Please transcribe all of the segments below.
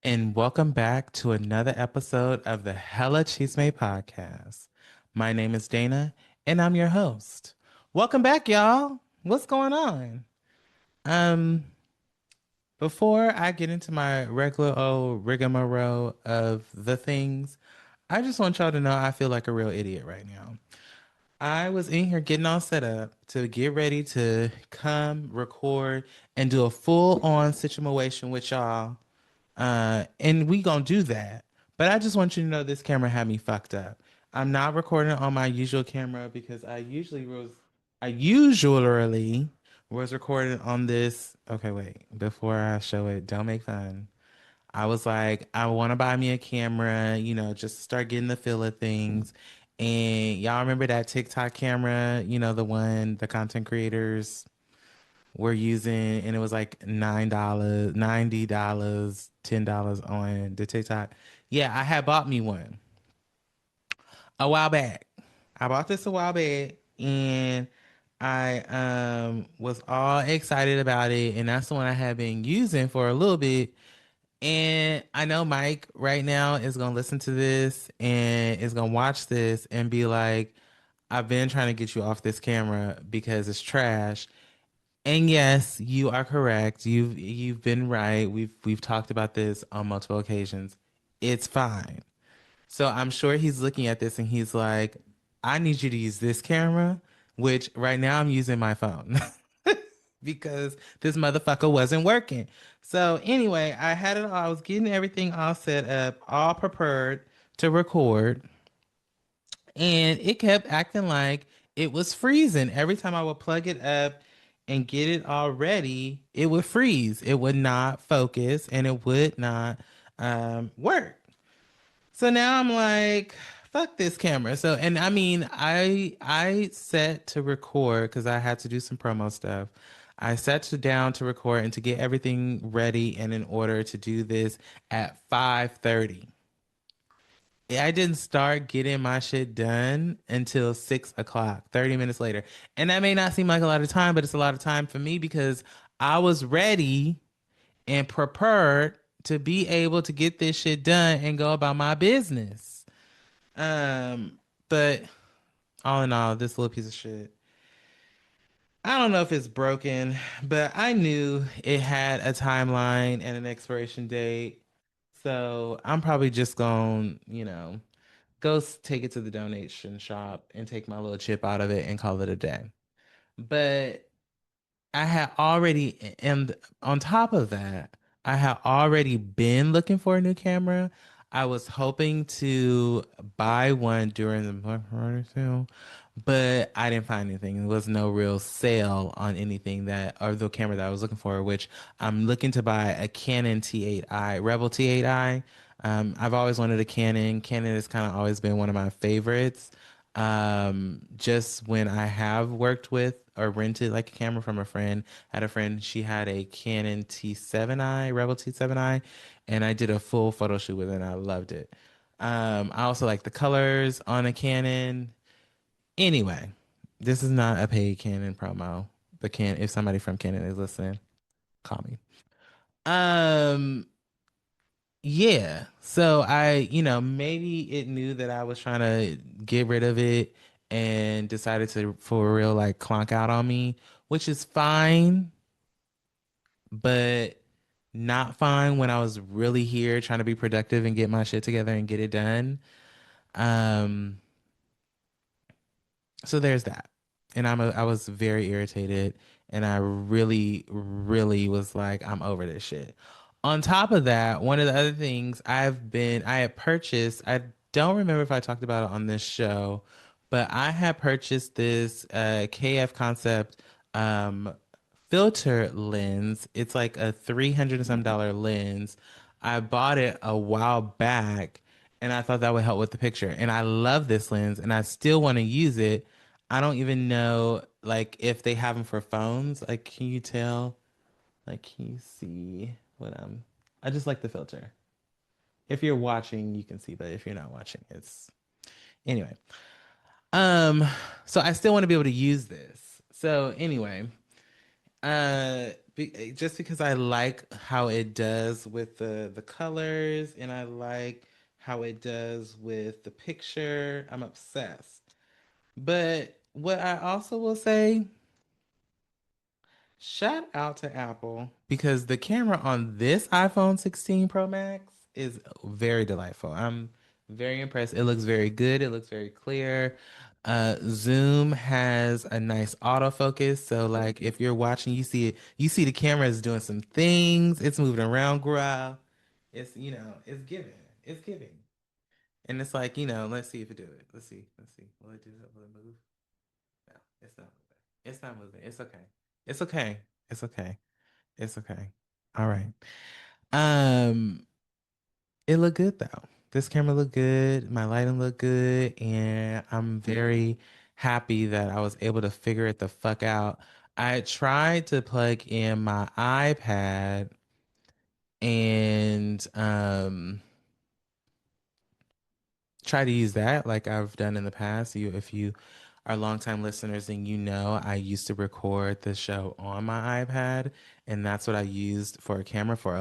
and welcome back to another episode of the Hella Chisme Podcast. My name is Dana, and I'm your host. Welcome back, y'all. What's going on? Um, Before I get into my regular old rigmarole of the things, I just want y'all to know I feel like a real idiot right now. I was in here getting all set up to get ready to come record and do a full on situation with y'all, and we gonna do that. But I just want you to know this camera had me fucked up. I'm not recording on my usual camera because I usually was recording on this. Okay, wait. Before I show it, don't make fun. I was like, I want to buy me a camera, just start getting the feel of things. And y'all remember that TikTok camera, the one the content creators were using, and it was like $9, $90, $10 on the TikTok. Yeah, I had bought me one a while back. I bought this a while back, and I was all excited about it, and that's the one I had been using for a little bit. And I know Mike right now is gonna listen to this and is gonna watch this and be like, I've been trying to get you off this camera because it's trash. And yes, you are correct. You've been right. We've talked about this on multiple occasions. It's fine. So I'm sure he's looking at this and he's like, I need you to use this camera, which right now I'm using my phone because this motherfucker wasn't working. So anyway, I had it all, I was getting everything all set up, all prepared to record, and it kept acting like it was freezing. Every time I would plug it up and get it all ready, it would freeze. It would not focus and it would not work. So now I'm like, fuck this camera. So, and I mean, I set to record because I had to do some promo stuff. I set to down to record and to get everything ready and in order to do this at 5:30. I didn't start getting my shit done until 6 o'clock, 30 minutes later. And that may not seem like a lot of time, but it's a lot of time for me because I was ready and prepared to be able to get this shit done and go about my business. But all in all, this little piece of shit, I don't know if it's broken, but I knew it had a timeline and an expiration date. So I'm probably just going, take it to the donation shop and take my little chip out of it and call it a day. But I had already, and on top of that, I had already been looking for a new camera. I was hoping to buy one during the Black Friday sale, but I didn't find anything. There was no real sale on anything or the camera that I was looking for, which I'm looking to buy a Canon T8i, Rebel T8i. I've always wanted a Canon. Canon has kind of always been one of my favorites. Just when I have worked with or rented like a camera from a friend, I had a friend, she had a Canon T7i, Rebel T7i, and I did a full photo shoot with it and I loved it. I also like the colors on a Canon. Anyway, this is not a paid Canon promo, but if somebody from Canon is listening, call me. Um, yeah. So maybe it knew that I was trying to get rid of it and decided to for real like clonk out on me, which is fine, but not fine when I was really here trying to be productive and get my shit together and get it done. Um, so there's that. And I was very irritated and I really, really was like, I'm over this shit. On top of that, one of the other things I had purchased, I don't remember if I talked about it on this show, but I had purchased this KF Concept um, filter lens. It's like a 300 and some dollar lens. I bought it a while back and I thought that would help with the picture. And I love this lens and I still want to use it. I don't even know like if they have them for phones. Like, can you tell? Like, can you see what I just like the filter. If you're watching, you can see, but if you're not watching, it's anyway. So I still want to be able to use this. So anyway, just because I like how it does with the colors, and I like how it does with the picture. I'm obsessed. But what I also will say, shout out to Apple because the camera on this iPhone 16 Pro Max is very delightful. I'm very impressed. It looks very good. It looks very clear. Zoom has a nice autofocus. So like if you're watching, you see the camera is doing some things. It's moving around, girl. It's, it's giving. It's giving. And it's like, let's see if it do it. Let's see. Let's see. Will it do it? Will it move? No, it's not moving. It's not moving. It's okay. It's okay. It's okay. It's okay. All right. Um, it looked good though. This camera looked good. My lighting looked good, and I'm very happy that I was able to figure it the fuck out. I tried to plug in my iPad and try to use that like I've done in the past. If you are longtime listeners, then you know I used to record the show on my iPad, and that's what I used for a camera for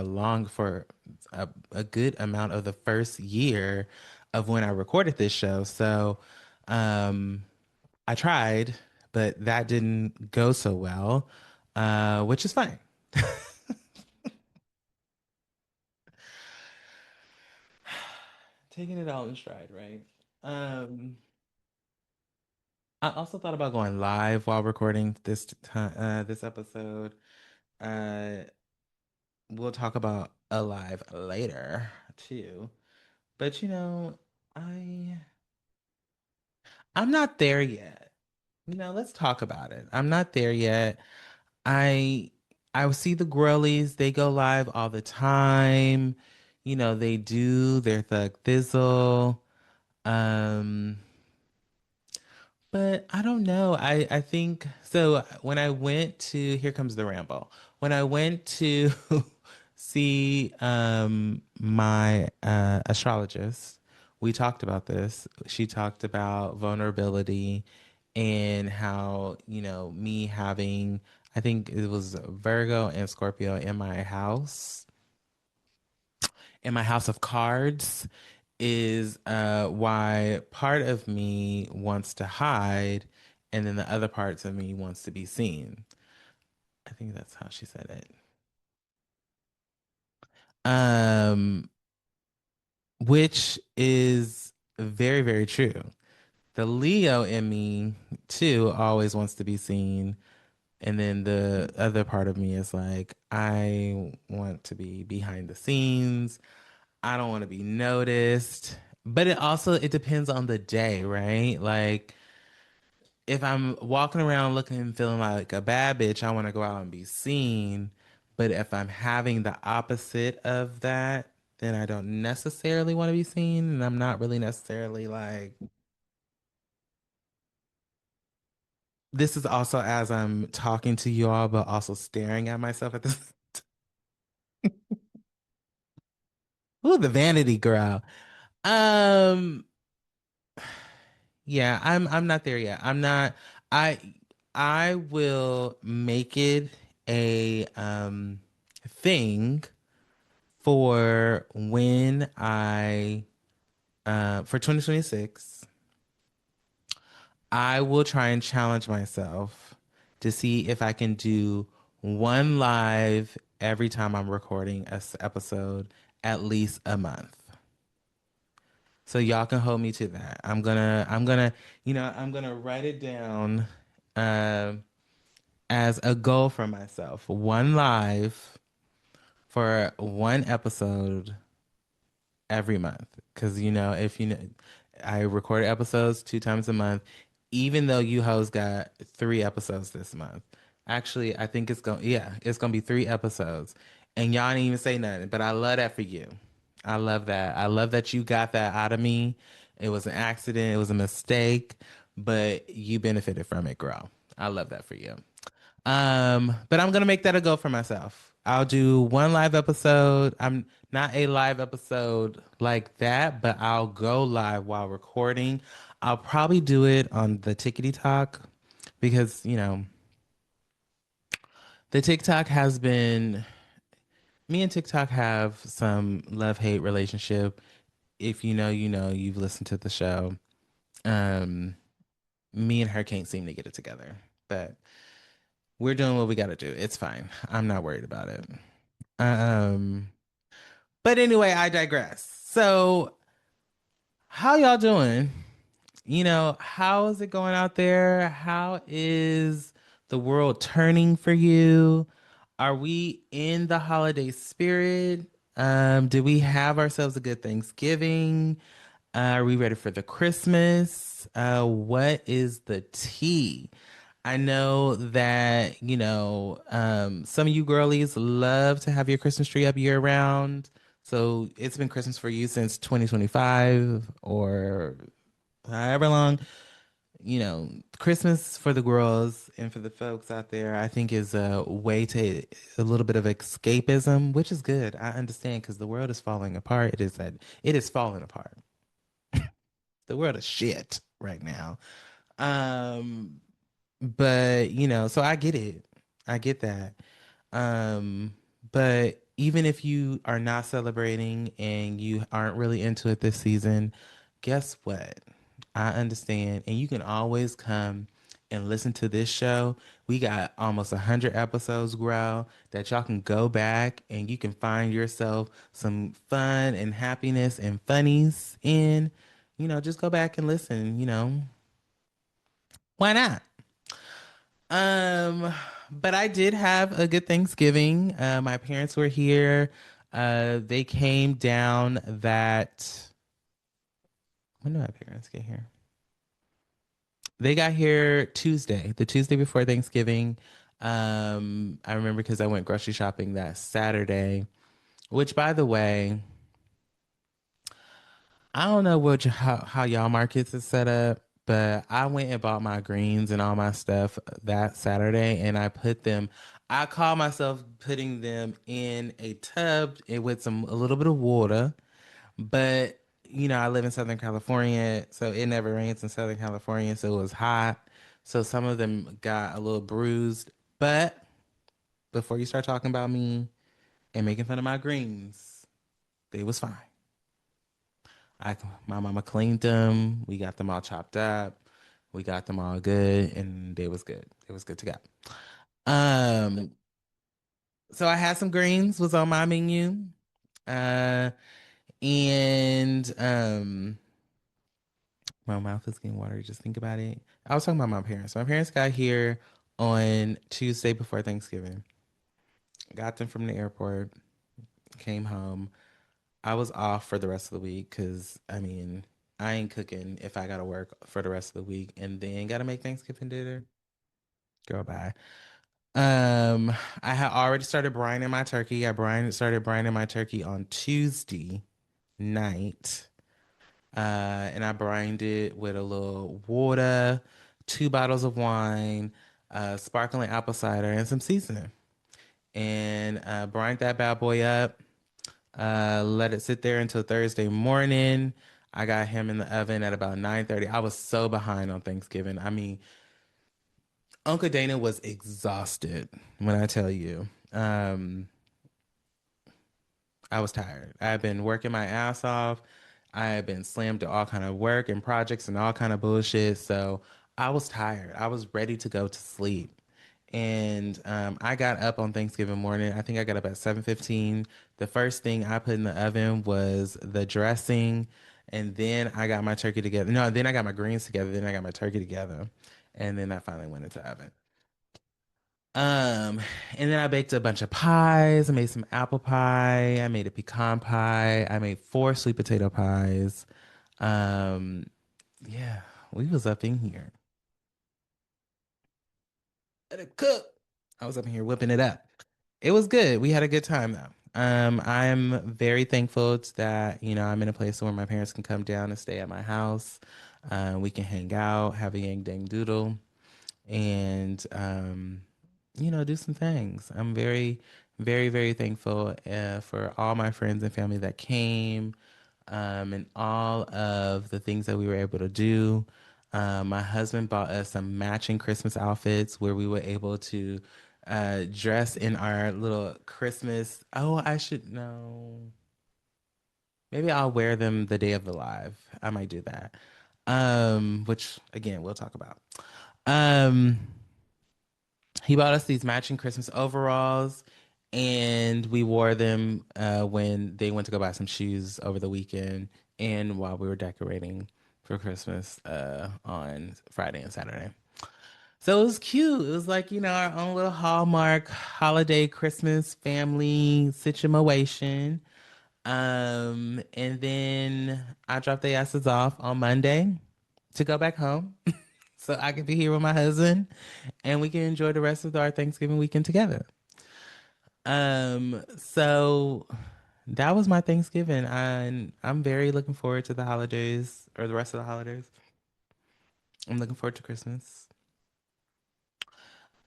a good amount of the first year of when I recorded this show. So, um, I tried, but that didn't go so well, which is fine. Taking it all in stride, right? Um, I also thought about going live while recording this episode. Uh, we'll talk about a live later too. But I I'm not there yet. Let's talk about it. I'm not there yet. I I see the girlies, they go live all the time. They do their thug thizzle. Um But I don't know. I think so. When I went to Here Comes the Ramble, when I went to see my astrologist, we talked about this. She talked about vulnerability and how, me having, I think it was Virgo and Scorpio in my house of cards is why part of me wants to hide and then the other parts of me wants to be seen. I think that's how she said it. Um, which is very, very true. The Leo in me too always wants to be seen. And then the other part of me is like, I want to be behind the scenes. I don't want to be noticed. But it depends on the day, right? Like if I'm walking around looking and feeling like a bad bitch, I want to go out and be seen. But if I'm having the opposite of that, then I don't necessarily want to be seen. And I'm not really necessarily like, this is also as I'm talking to you all, but also staring at myself at this. Ooh, the vanity girl. Um, Yeah, I'm not there yet. I I will make it a thing for when I for 2026. I will try and challenge myself to see if I can do one live every time I'm recording episode at least a month. So y'all can hold me to that. I'm gonna write it down um as a goal for myself. One live for one episode every month. Because, if you know, I record episodes 2 times a month, even though you hoes got 3 episodes this month. Actually, I think it's gonna be 3 episodes. And y'all didn't even say nothing, but I love that for you. I love that. I love that you got that out of me. It was an accident, it was a mistake, but you benefited from it, girl. I love that for you. But I'm gonna make that a goal for myself. I'll do one live episode. I'm not a live episode like that, but I'll go live while recording. I'll probably do it on the Tickety Talk because, The TikTok has been me and TikTok have some love-hate relationship. If you know, you know, you've listened to the show. Um, Me and her can't seem to get it together. But we're doing what we got to do. It's fine. I'm not worried about it. Um, but anyway, I digress. So, how y'all doing? You know, how is it going out there? How is the world turning for you? Are we in the holiday spirit? Did we have ourselves a good Thanksgiving? Are we ready for the Christmas? What is the tea? I know that, some of you girlies love to have your Christmas tree up year round. So it's been Christmas for you since 2025 or however long. Christmas for the girls and for the folks out there, I think is a way to a little bit of escapism, which is good. I understand because the world is falling apart. It is falling apart. The world is shit right now. Um, but so I get it. I get that. Um, but even if you are not celebrating and you aren't really into it this season, guess what? I understand. And you can always come and listen to this show. We got almost 100 episodes, grow, that y'all can go back and you can find yourself some fun and happiness and funnies in. Just go back and listen, why not? Um, but I did have a good Thanksgiving. My parents were here. They came down that when did my parents get here? They got here Tuesday, the Tuesday before Thanksgiving. I remember because I went grocery shopping that Saturday, which by the way, I don't know how y'all markets is set up, but I went and bought my greens and all my stuff that Saturday, and I put them. I call myself putting them in a tub and with a little bit of water, but I live in Southern California, so it never rains in Southern California, so it was hot. So some of them got a little bruised. But before you start talking about me and making fun of my greens, they was fine. My mama cleaned them. We got them all chopped up. We got them all good, and they was good. It was good to go. Um, so I had some greens was on my menu. Uh, and my mouth is getting watery. Just think about it. I was talking about my parents. My parents got here on Tuesday before Thanksgiving. Got them from the airport. Came home. I was off for the rest of the week because I ain't cooking if I gotta work for the rest of the week and then gotta make Thanksgiving dinner. Girl, bye. Um, I had already started brining my turkey. Started brining my turkey on Tuesday night. And I brined it with a little water, 2 bottles of wine, sparkling apple cider, and some seasoning. And brined that bad boy up. Let it sit there until Thursday morning. I got him in the oven at about 9:30. I was so behind on Thanksgiving. Uncle Dana was exhausted when I tell you. I was tired. I had been working my ass off. I had been slammed to all kind of work and projects and all kind of bullshit. So I was tired. I was ready to go to sleep. And I got up on Thanksgiving morning. I think I got up at 7:15. The first thing I put in the oven was the dressing, and then I got my turkey together. No, then I got my greens together. Then I got my turkey together, and then I finally went into the oven. Um, and then I baked a bunch of pies. I made some apple pie. I made a pecan pie. I made 4 sweet potato pies. Um, yeah, we was up in here. Let it cook. I was up in here whipping it up. It was good. We had a good time though. I'm very thankful that, I'm in a place where my parents can come down and stay at my house. We can hang out, have a yang dang doodle, and do some things. I'm very, very, very thankful for all my friends and family that came, and all of the things that we were able to do. My husband bought us some matching Christmas outfits where we were able to dress in our little Christmas. Oh, I should know. Maybe I'll wear them the day of the live. I might do that. Which again we'll talk about. Um, he bought us these matching Christmas overalls, and we wore them when they went to go buy some shoes over the weekend, and while we were decorating for Christmas on Friday and Saturday. So it was cute. It was like, our own little Hallmark holiday Christmas family situation. And then I dropped the asses off on Monday to go back home so I can be here with my husband and we can enjoy the rest of our Thanksgiving weekend together. So that was my Thanksgiving, and I'm very looking forward to the holidays or the rest of the holidays. I'm looking forward to Christmas.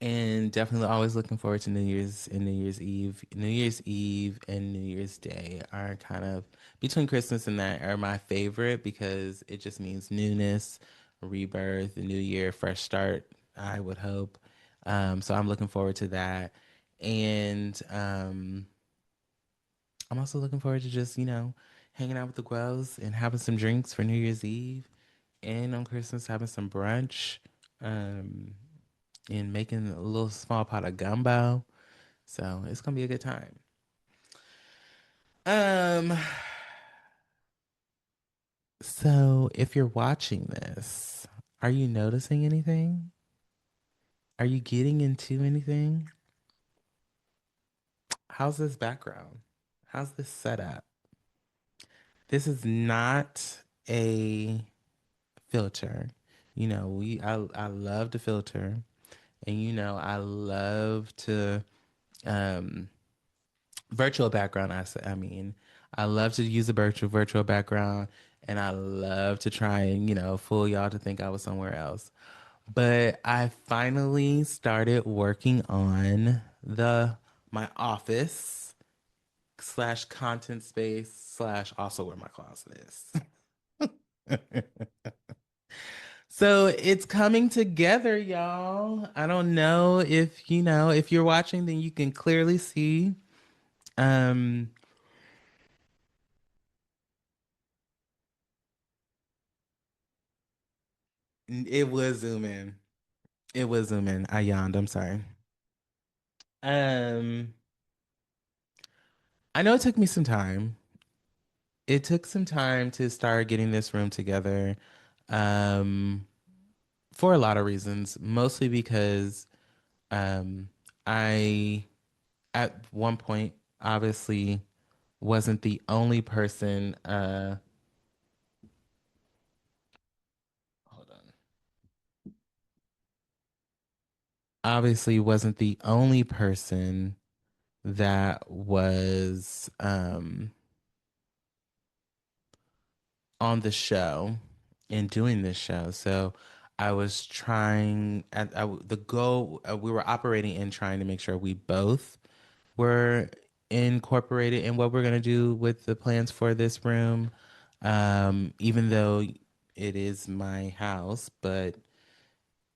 And definitely always looking forward to New Year's and New Year's Eve. New Year's Eve and New Year's Day are kind of between Christmas and that are my favorite because it just means newness, rebirth, a new year, fresh start, I would hope. So I'm looking forward to that. And I'm also looking forward to just, hanging out with the girls and having some drinks for New Year's Eve and on Christmas having some brunch. Um, and making a little small pot of gumbo. So it's gonna be a good time. Um, so if you're watching this, are you noticing anything? Are you getting into anything? How's this background? How's this setup? This is not a filter. I love to filter, and I love to um virtual background. I love to use a virtual background, and I love to try and fool y'all to think I was somewhere else. But I finally started working on the my office slash content space slash also where my closet is. So it's coming together, y'all. I don't know if you're watching, then you can clearly see. Um, it was zoom in. It was zoom in. I yawned. I'm sorry. Um, I know it took me some time. It took some time to start getting this room together. Um, for a lot of reasons, mostly because um I at one point obviously wasn't the only person hold on. Obviously wasn't the only person that was on the show and doing this show. So I was trying at the goal we were operating in trying to make sure we both were incorporated in what we're going to do with the plans for this room. Even though it is my house, but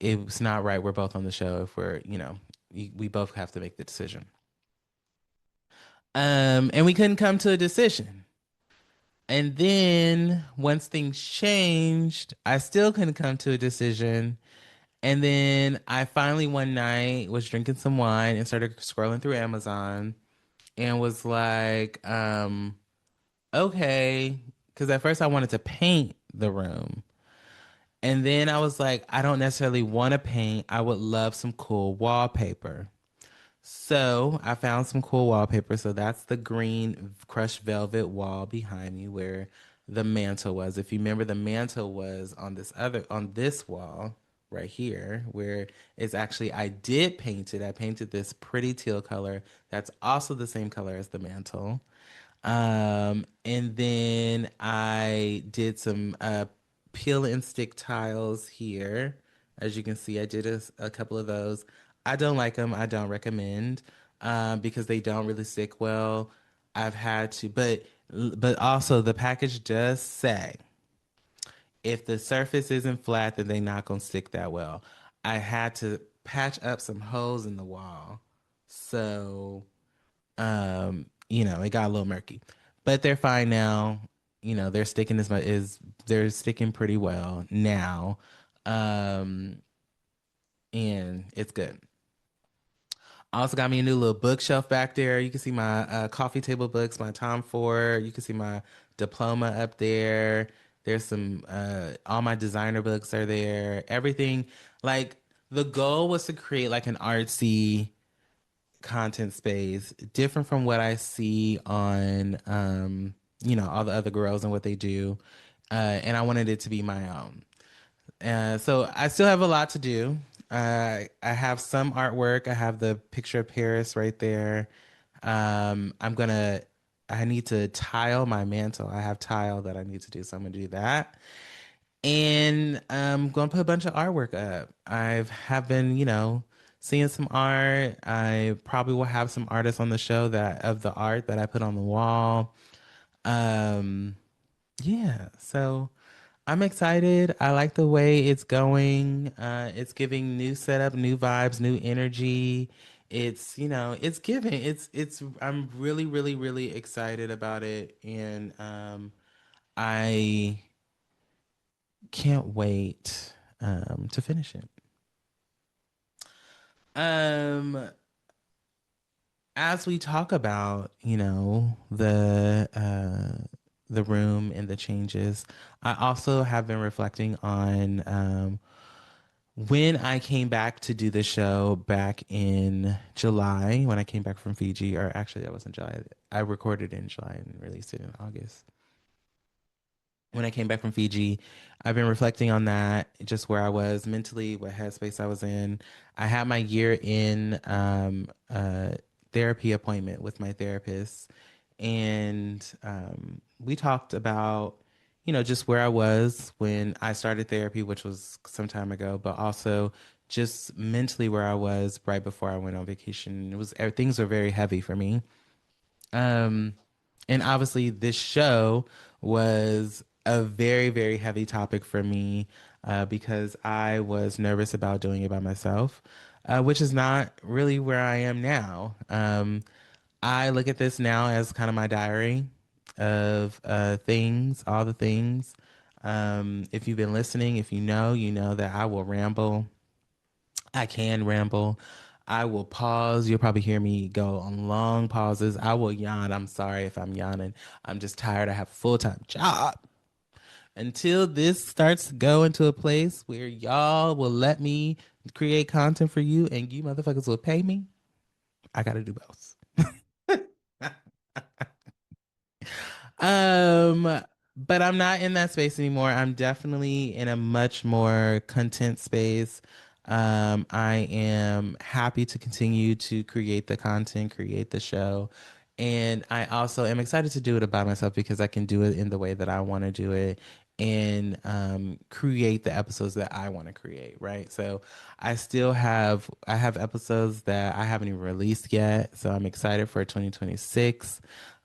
it's not right. We're both on the show if we both have to make the decision. And we couldn't come to a decision. And then once things changed, I still couldn't come to a decision. And then I finally one night was drinking some wine and started scrolling through Amazon and was like, okay. Because at first I wanted to paint the room. And then I was like, I don't necessarily want to paint. I would love some cool wallpaper. So I found some cool wallpaper. So that's the green crushed velvet wall behind me where the mantle was. If you remember, the mantle was on this wall right here, where it's actually, I did paint it. I painted this pretty teal color. That's also the same color as the mantle. And then I did some peel and stick tiles here. As you can see, I did a couple of those. I don't like them. I don't recommend because they don't really stick well. I've had to, but also the package does say if the surface isn't flat, then they're not gonna stick that well. I had to patch up some holes in the wall So, it got a little murky, but they're fine now. They're sticking they're sticking pretty well now. Um, and it's good. I also got me a new little bookshelf back there. You can see my coffee table books, my Tom Ford. You can see my diploma up there. There's some all my designer books are there. Everything, like, the goal was to create like an artsy content space, different from what I see on all the other girls and what they do. And I wanted it to be my own. So I still have a lot to do. I have some artwork. I have the picture of Paris right there. I need to tile my mantle. I have tile that I need to do, so I'm gonna do that. And I'm gonna put a bunch of artwork up. Have been, seeing some art. I probably will have some artists on the show that of the art that I put on the wall. Um, yeah, so I'm excited. I like the way it's going. It's giving new setup, new vibes, new energy. It's giving. I'm really, really, really excited about it. And I can't wait to finish it. Um, as we talk about, the room and the changes, I also have been reflecting on when I came back to do the show back in July, when I came back from Fiji, or actually that wasn't July. I recorded in July and released it in August. When I came back from Fiji, I've been reflecting on that, just where I was mentally, what headspace I was in. I had my year in therapy appointment with my therapist, and we talked about, just where I was when I started therapy, which was some time ago, but also just mentally where I was right before I went on vacation. Things were very heavy for me. Um, and obviously, this show was a very, very heavy topic for me because I was nervous about doing it by myself, which is not really where I am now. I look at this now as kind of my diary of things, all the things. If you've been listening, if you know that I will ramble. I can ramble. I will pause. You'll probably hear me go on long pauses. I will yawn. I'm sorry if I'm yawning. I'm just tired. I have a full time job. Until this starts to go into a place where y'all will let me create content for you and you motherfuckers will pay me, I got to do both. Um, but I'm not in that space anymore. I'm definitely in a much more content space. I am happy to continue to create the content, create the show. And I also am excited to do it by myself because I can do it in the way that I want to do it and create the episodes that I want to create, right? So I have episodes that I haven't even released yet. So I'm excited for 2026.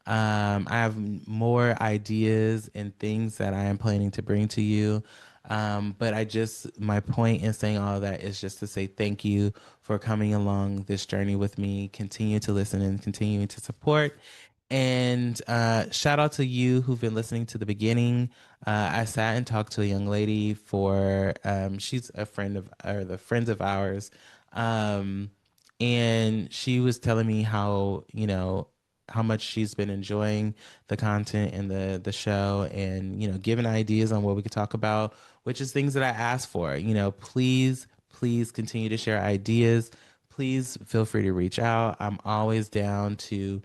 I have more ideas and things that I am planning to bring to you. But my point in saying all of that is just to say thank you for coming along this journey with me. Continue to listen and continuing to support. And shout out to you who've been listening to the beginning. I sat and talked to a young lady she's a friend of, or the friends of ours. Um, and she was telling me how much she's been enjoying the content and the show and giving ideas on what we could talk about, which is things that I asked for. Please continue to share ideas. Please feel free to reach out. I'm always down to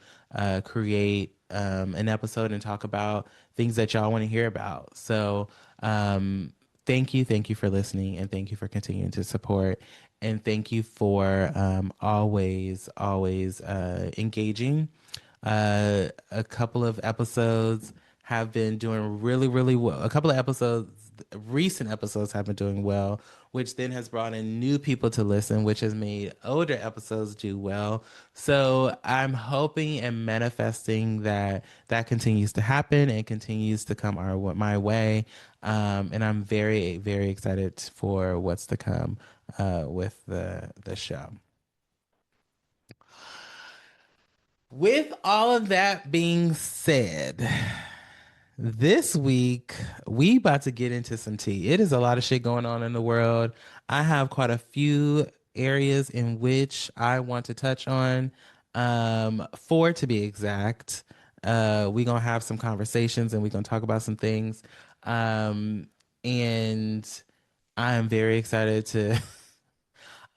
create an episode and talk about things that y'all want to hear about. So thank you for listening, and thank you for continuing to support, and thank you for always engaging. A couple of episodes have been doing really, really well. A couple of recent episodes have been doing well, which then has brought in new people to listen, which has made older episodes do well. So I'm hoping and manifesting that that continues to happen and continues to come my way. And I'm very, very excited for what's to come with the show. With all of that being said, this week we about to get into some tea. It is a lot of shit going on in the world. I have quite a few areas in which I want to touch on. Four to be exact. We gonna have some conversations and we gonna talk about some things. Um, and I am very excited to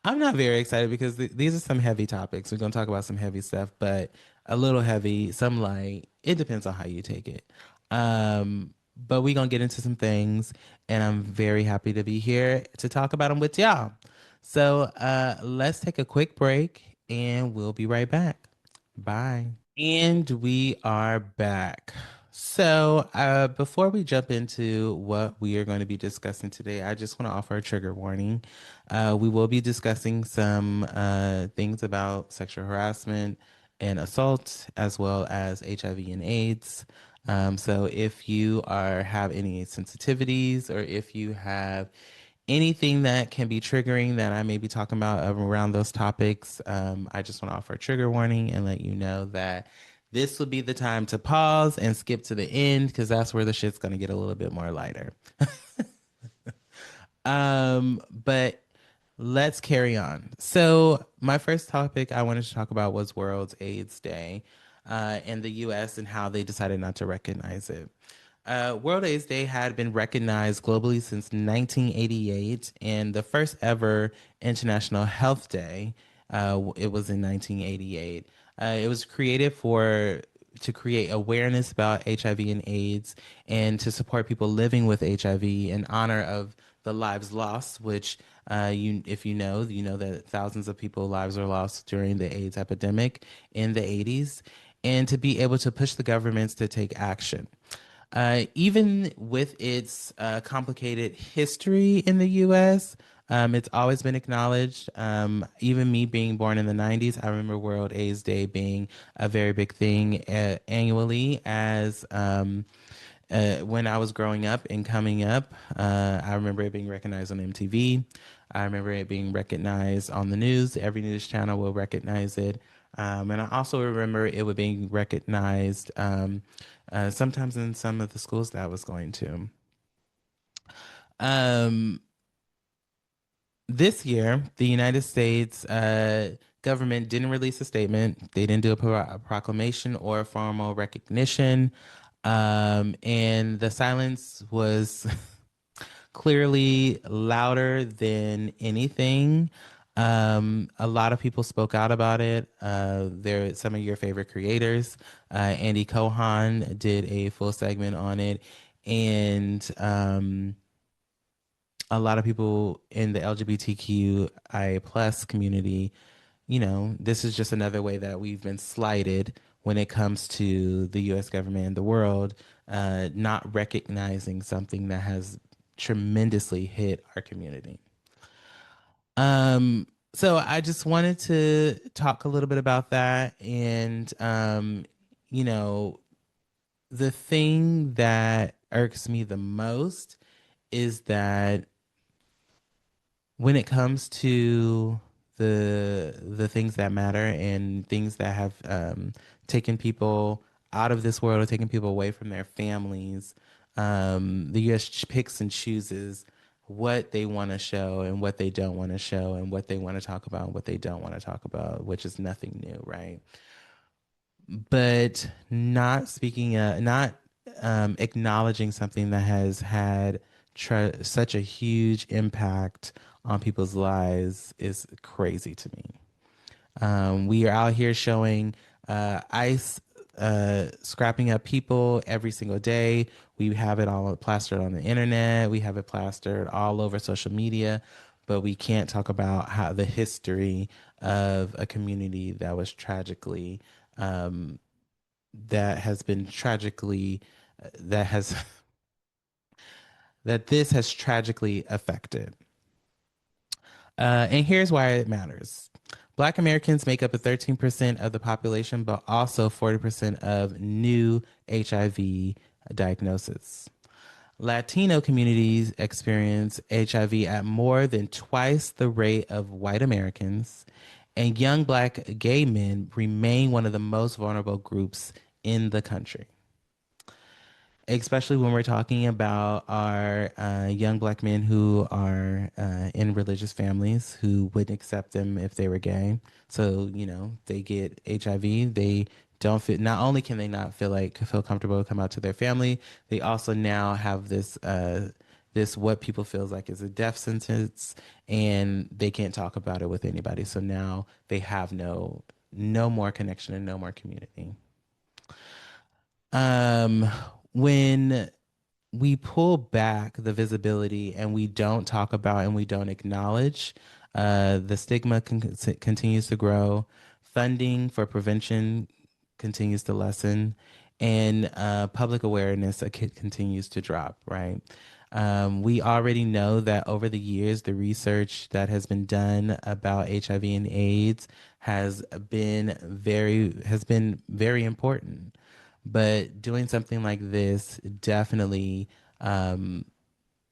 I'm not very excited because these are some heavy topics. We're going to talk about some heavy stuff, but a little heavy, some light. It depends on how you take it. But we're going to get into some things, and I'm very happy to be here to talk about them with y'all. So let's take a quick break, and we'll be right back. Bye. And we are back. So, before we jump into what we are going to be discussing today, I just want to offer a trigger warning. We will be discussing some things about sexual harassment and assault, as well as HIV and AIDS. So, if you have any sensitivities, or if you have anything that can be triggering that I may be talking about around those topics, I just want to offer a trigger warning and let you know that this will be the time to pause and skip to the end because that's where the shit's going to get a little bit more lighter. But let's carry on. So, my first topic I wanted to talk about was World AIDS Day in the US and how they decided not to recognize it. World AIDS Day had been recognized globally since 1988, and the first ever International Health Day, it was in 1988. It was created to create awareness about HIV and AIDS and to support people living with HIV in honor of the lives lost, which if you know that thousands of people's lives were lost during the AIDS epidemic in the 80s, and to be able to push the governments to take action. Even with its complicated history in the US, it's always been acknowledged. Even me being born in the 90s, I remember World AIDS Day being a very big thing annually as when I was growing up and coming up. I remember it being recognized on MTV. I remember it being recognized on the news. Every news channel will recognize it. And I also remember it was being recognized sometimes in some of the schools that I was going to. Um, this year, the United States government didn't release a statement. They didn't do a proclamation or a formal recognition. And the silence was clearly louder than anything. A lot of people spoke out about it. Some of your favorite creators. Andy Cohen did a full segment on it, and a lot of people in the LGBTQIA plus community. You know, this is just another way that we've been slighted when it comes to the U.S. government and the world not recognizing something that has tremendously hit our community. So I just wanted to talk a little bit about that. And, you know, the thing that irks me the most is that when it comes to the things that matter and things that have taken people out of this world or taken people away from their families, the U.S. picks and chooses what they want to show and what they don't want to show and what they want to talk about and what they don't want to talk about, which is nothing new, right? But not acknowledging something that has had such a huge impact on people's lives is crazy to me. We are out here showing ICE scrapping up people every single day. We have it all plastered on the internet. We have it plastered all over social media, but we can't talk about how the history of a community that was tragically that has been tragically that has that this has tragically affected. And here's why it matters. Black Americans make up 13% of the population, but also 40% of new HIV diagnosis. Latino communities experience HIV at more than twice the rate of white Americans, And young black gay men remain one of the most vulnerable groups in the country, especially when we're talking about our young black men who are in religious families who wouldn't accept them if they were gay. So, you know, they get HIV. They don't feel, not only can they not feel comfortable to come out to their family, they also now have this what people feels like is a death sentence, and they can't talk about it with anybody. So now they have no more connection and no more community. Um, when we pull back the visibility and we don't talk about and we don't acknowledge, the stigma continues to grow. Funding for prevention continues to lessen, and public awareness continues to drop, right? We already know that over the years, the research that has been done about HIV and AIDS has been very important. But doing something like this definitely, um,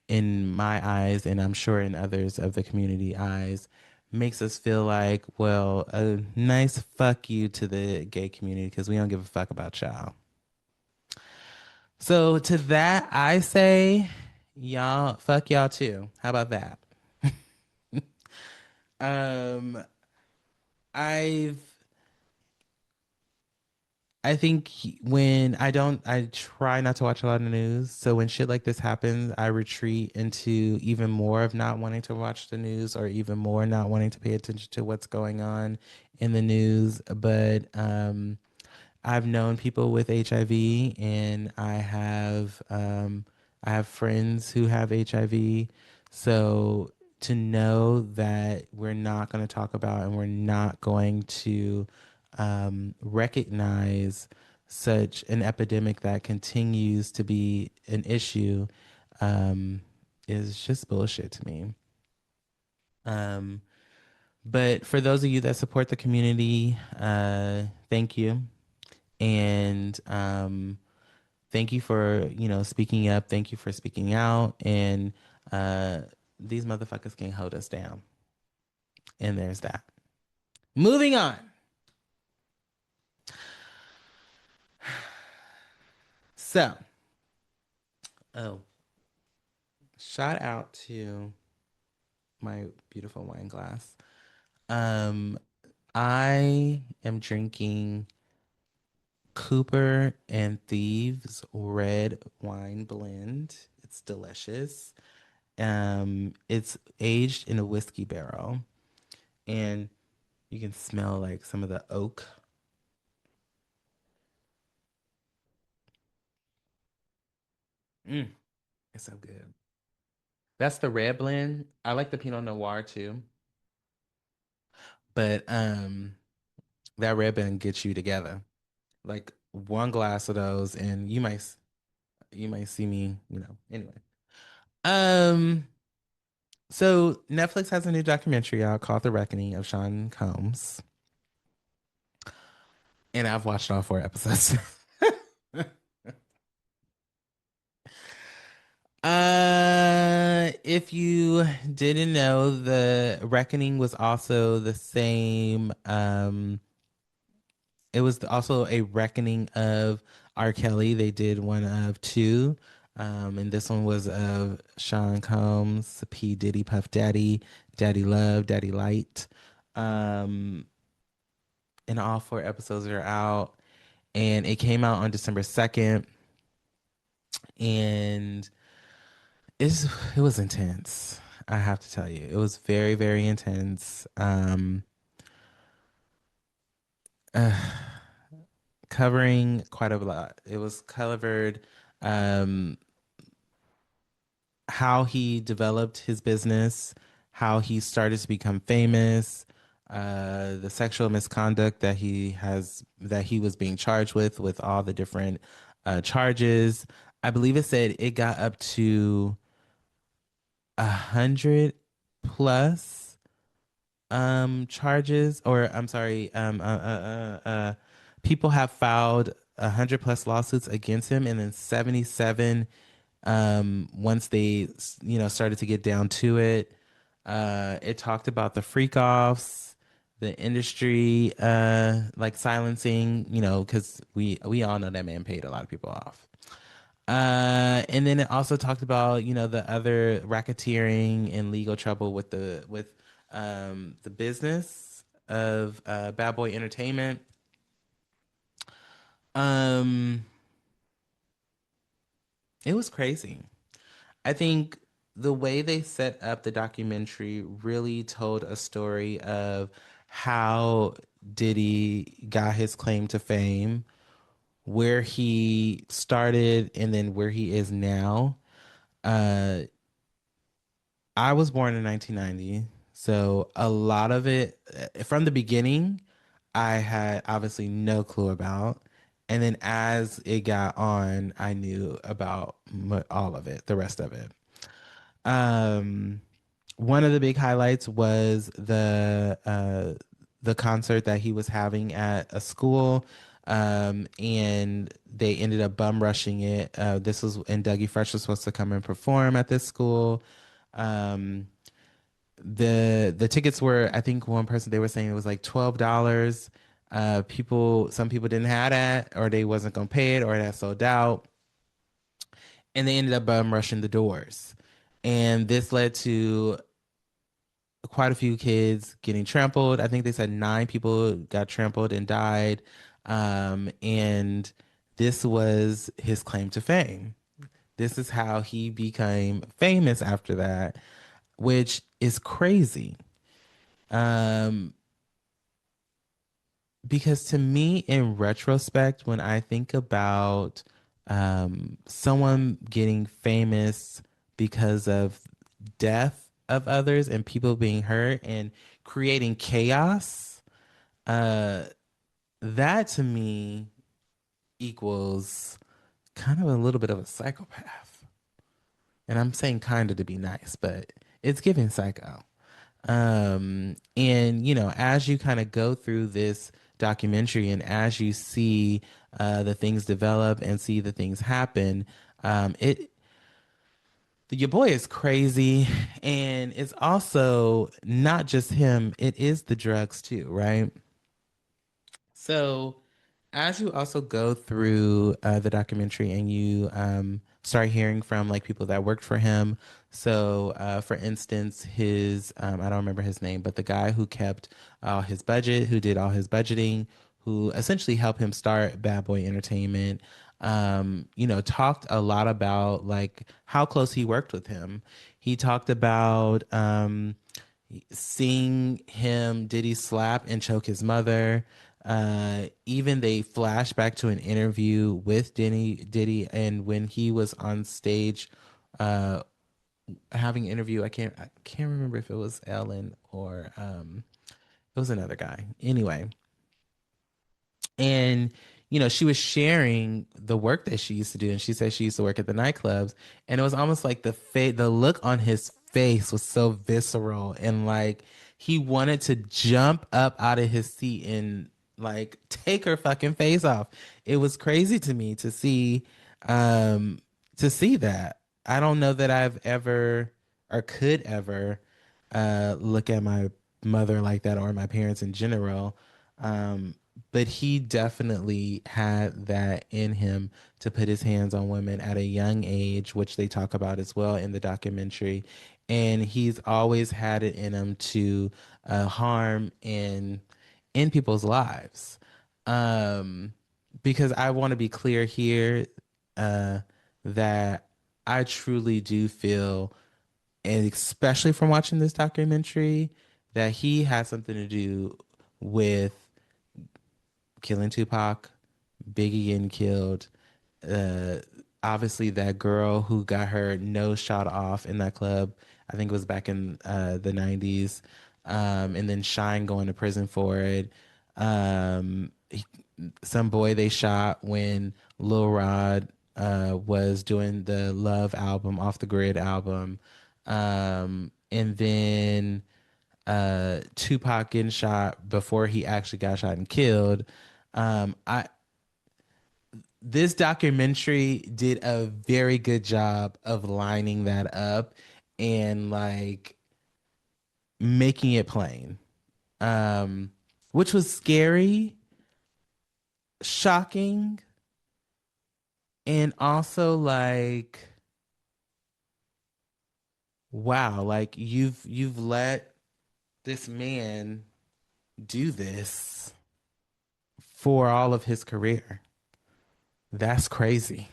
in my eyes, and I'm sure in others of the community eyes, makes us feel like, well, a nice fuck you to the gay community because we don't give a fuck about y'all. So to that, I say, y'all, fuck y'all too. How about that? Um, I've I think when I try not to watch a lot of news. So when shit like this happens, I retreat into even more of not wanting to watch the news or even more not wanting to pay attention to what's going on in the news. But I've known people with HIV, and I have friends who have HIV. So to know that we're not going to talk about and we're not going to recognize such an epidemic that continues to be an issue um, is just bullshit to me. Um, but for those of you that support the community, thank you. And thank you for, you know, speaking up. Thank you for speaking out. And uh, these motherfuckers can't hold us down. And there's that. Moving on. So, oh, shout out to my beautiful wine glass. Um, I am drinking Cooper and Thieves red wine blend. It's delicious. It's aged in a whiskey barrel, and you can smell like some of the oak. Mm, it's so good. That's the red blend. I like the Pinot Noir too, but that red blend gets you together. Like one glass of those, and you might see me, you know. Anyway, um, so Netflix has a new documentary out called The Reckoning of Sean Combs, and I've watched all 4 episodes. If you didn't know, The Reckoning was also the same. It was also a reckoning of R. Kelly. They did one of two. And this one was of Sean Combs, P. Diddy, Puff Daddy, Daddy Love, Daddy Light. Um, and all 4 episodes are out. And it came out on December 2nd. And it's it was intense. I have to tell you. It was very, very intense. Uh, Covering quite a lot. It was covered um, how he developed his business, how he started to become famous, the sexual misconduct that he was being charged with all the different charges. I believe it said it got up to 100 plus charges, or I'm sorry, people have filed 100 plus lawsuits against him, and then 77 once they you know started to get down to it. It talked about the freak offs. the industry like silencing, you know, because we all know that man paid a lot of people off. And then it also talked about, you know, the other racketeering and legal trouble with the business of Bad Boy Entertainment. Um, it was crazy. I think the way they set up the documentary really told a story of how Diddy got his claim to fame, where he started, and then where he is now. Uh, I was born in 1990, so a lot of it from the beginning, I had obviously no clue about. And then as it got on, I knew about all of it, the rest of it. Um, One of the big highlights was the concert that he was having at a school, and they ended up bum rushing it. This was and Dougie Fresh was supposed to come and perform at this school. Um, the tickets were, I think one person they were saying it was like $12. Some people didn't have that, or they wasn't gonna pay it, or it had sold out, and they ended up bum rushing the doors. And this led to quite a few kids getting trampled. I think they said 9 people got trampled and died. And this was his claim to fame. This is how he became famous after that, which is crazy. Um, because to me, in retrospect, when I think about someone getting famous because of death of others and people being hurt and creating chaos, uh, that to me equals kind of a little bit of a psychopath. And I'm saying kind of to be nice, but it's giving psycho. And you know, as you kind of go through this documentary and as you see the things develop and see the things happen, it your boy is crazy, and it's also not just him, it is the drugs too, right? So, as you also go through the documentary and you start hearing from like people that worked for him. So, for instance, I don't remember his name, but the guy who kept his budget, who did all his budgeting, who essentially helped him start Bad Boy Entertainment, you know, talked a lot about like how close he worked with him. He talked about seeing him Diddy slap and choke his mother. Even they flash back to an interview with Diddy, and when he was on stage, uh, having an interview. I can't remember if it was Ellen or it was another guy. Anyway, and you know, she was sharing the work that she used to do, and she said she used to work at the nightclubs, and it was almost like the look on his face was so visceral, and like he wanted to jump up out of his seat and like take her fucking face off. It was crazy to me um to see that. I don't know that I've ever or could ever look at my mother like that, or my parents in general. Um, but he definitely had that in him to put his hands on women at a young age, which they talk about as well in the documentary. And he's always had it in him to harm and in people's lives. Um, because I want to be clear here uh, that I truly do feel, and especially from watching this documentary, that he had something to do with killing Tupac, Biggie getting killed. Uh, Obviously, that girl who got her nose shot off in that club, I think it was back in the 90s, and then Shine going to prison for it. Some boy they shot when Lil Rod was doing the Love album, Off the Grid album. And then Tupac getting shot before he actually got shot and killed. I This documentary did a very good job of lining that up and like making it plain. um, which was scary, shocking, and also like, wow, like you've let this man do this for all of his career. That's crazy.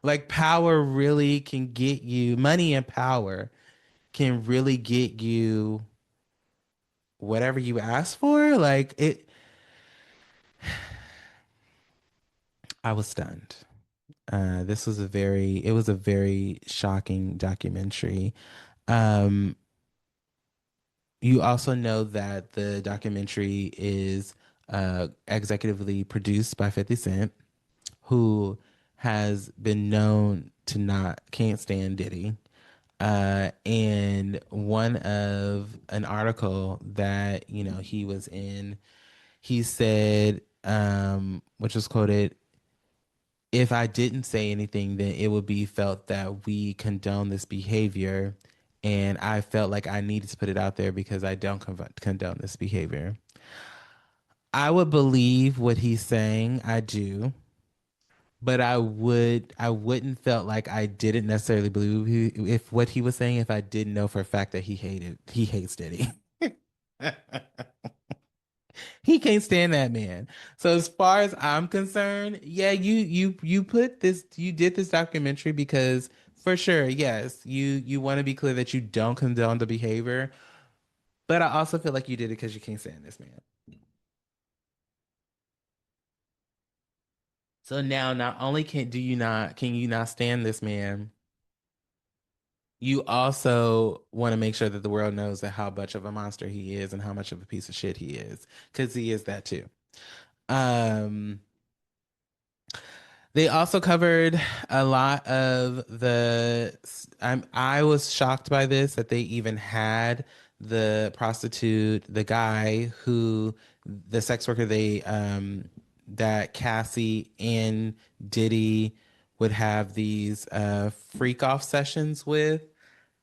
Like power really can get you, money and power can really get you whatever you ask for. Like it, I was stunned. It was a very shocking documentary. Um, you also know that the documentary is executively produced by 50 Cent, who has been known to not can't stand Diddy. And one of an article that he was in, he said, which was quoted, "If I didn't say anything, then it would be felt that we condone this behavior, and I felt like I needed to put it out there because I don't condone this behavior." I would believe what he's saying. I do. But I wouldn't felt like I didn't necessarily believe if what he was saying if I didn't know for a fact that he hates Diddy. He can't stand that man. So as far as I'm concerned, yeah, you did this documentary because for sure, yes, you want to be clear that you don't condone the behavior, but I also feel like you did it because you can't stand this man. So now not only can you not stand this man, you also want to make sure that the world knows that how much of a monster he is and how much of a piece of shit he is, because he is that too. Um, they also covered a lot of I was shocked by this that they even had the prostitute, the guy who, the sex worker that Cassie and Diddy would have these freak off sessions with,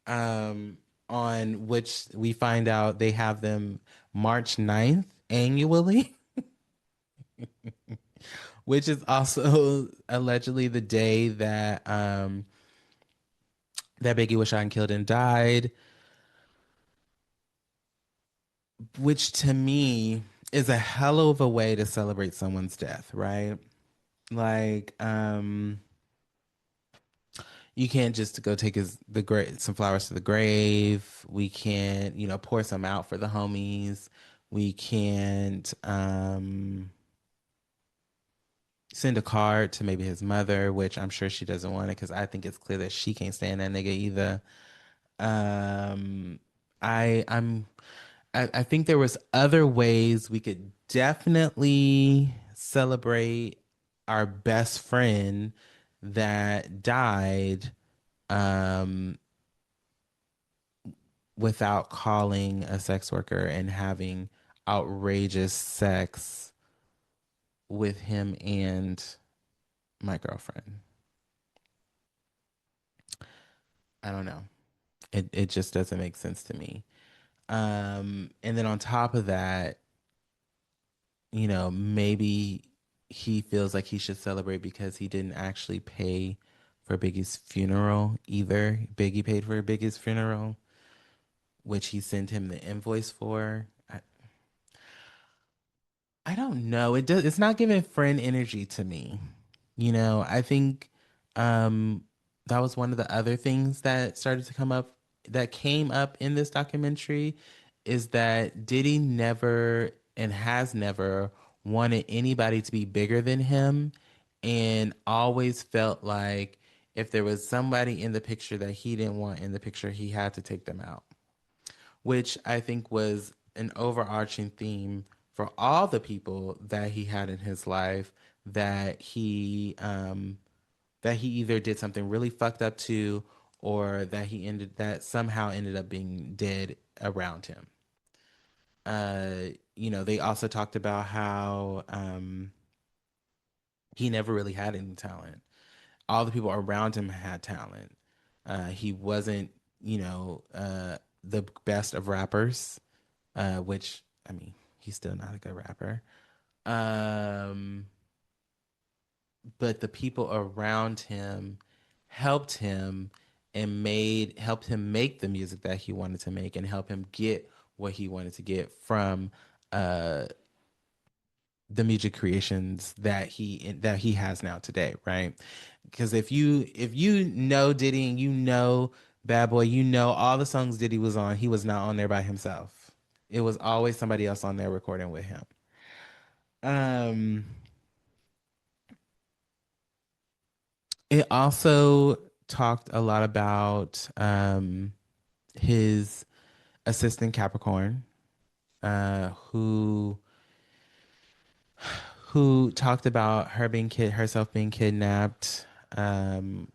um, on which we find out they have them March 9th annually, which is also allegedly the day that Biggie was shot and killed and died, which to me is a hell of a way to celebrate someone's death, right? Like, you can't just go take some flowers to the grave. We can't, pour some out for the homies. We can't send a card to maybe his mother, which I'm sure she doesn't want it because I think it's clear that she can't stand that nigga either. Um, I I'm I think there was other ways we could definitely celebrate our best friend that died, um, without calling a sex worker and having outrageous sex with him and my girlfriend. I don't know. It just doesn't make sense to me. And then on top of that, maybe he feels like he should celebrate because he didn't actually pay for Biggie's funeral either. Biggie paid for Biggie's funeral, which he sent him the invoice for. I don't know. It's not giving friend energy to me. I think that was one of the other things that started to come up that came up in this documentary, is that Diddy never and has never wanted anybody to be bigger than him, and always felt like if there was somebody in the picture that he didn't want in the picture, he had to take them out, which I think was an overarching theme for all the people that he had in his life, that he either did something really fucked up to, or that somehow ended up being dead around him. They also talked about how he never really had any talent. All the people around him had talent. He wasn't, you know, uh, the best of rappers, which I mean, he's still not a good rapper. Um, but the people around him helped him and made helped him make the music that he wanted to make and help him get what he wanted to get from uh the music creations that he has now today, right? Because if you know Diddy and you know Bad Boy, you know all the songs Diddy was on, he was not on there by himself. It was always somebody else on there recording with him. Um, it also talked a lot about his assistant Capricorn, who talked about herself being kidnapped, um,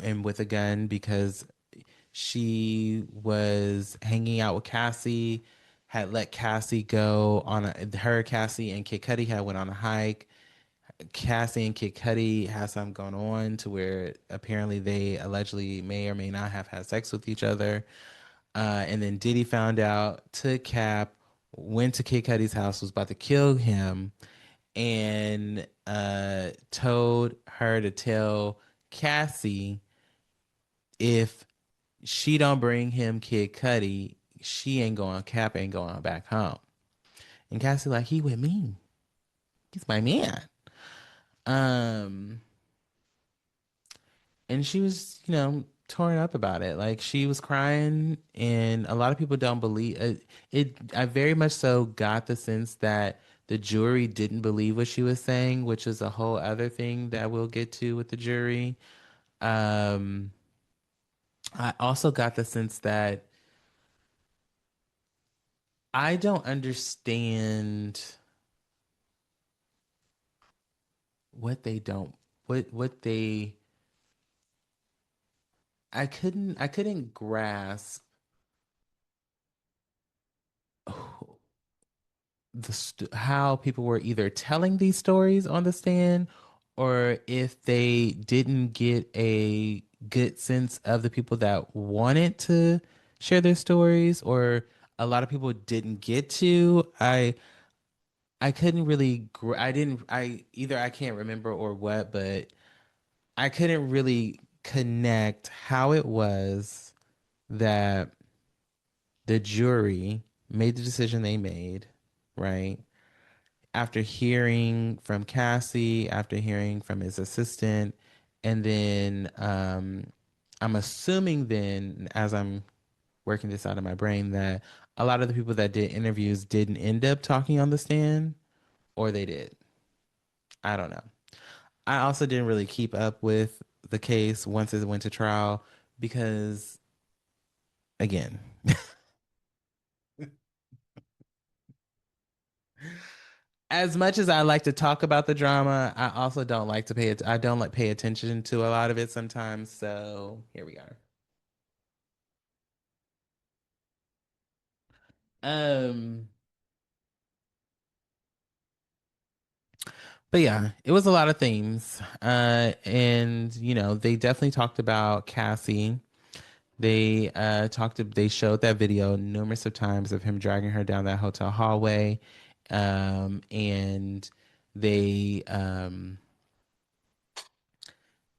and with a gun because she was hanging out with Cassie, had let Cassie go on Cassie and Kid Cudi had went on a hike. Cassie and Kid Cudi had something going on to where apparently they allegedly may or may not have had sex with each other. And then Diddy found out, took Cap, went to Kid Cudi's house, was about to kill him, and told her to tell Cassie if she don't bring him Kid Cudi, she ain't going, Cap ain't going back home. And Cassie like, he with me. He's my man. Um, and she was, torn up about it. Like she was crying, and a lot of people don't believe it. I very much so got the sense that the jury didn't believe what she was saying, which is a whole other thing that we'll get to with the jury. Um, I also got the sense that I don't understand what they don't what they I couldn't grasp how people were either telling these stories on the stand or if they didn't get a good sense of the people that wanted to share their stories, or a lot of people didn't get to. I couldn't really I didn't I either I can't remember or what, but I couldn't really connect how it was that the jury made the decision they made, right? After hearing from Cassie, after hearing from his assistant, and then I'm assuming then, as I'm working this out of my brain, that a lot of the people that did interviews didn't end up talking on the stand, or they did. I don't know. I also didn't really keep up with the case once it went to trial because, again, as much as I like to talk about the drama, I also don't like to pay it. I don't like pay attention to a lot of it sometimes. So here we are. Um, but yeah, it was a lot of themes. And they definitely talked about Cassie. They showed that video numerous of times of him dragging her down that hotel hallway. And they um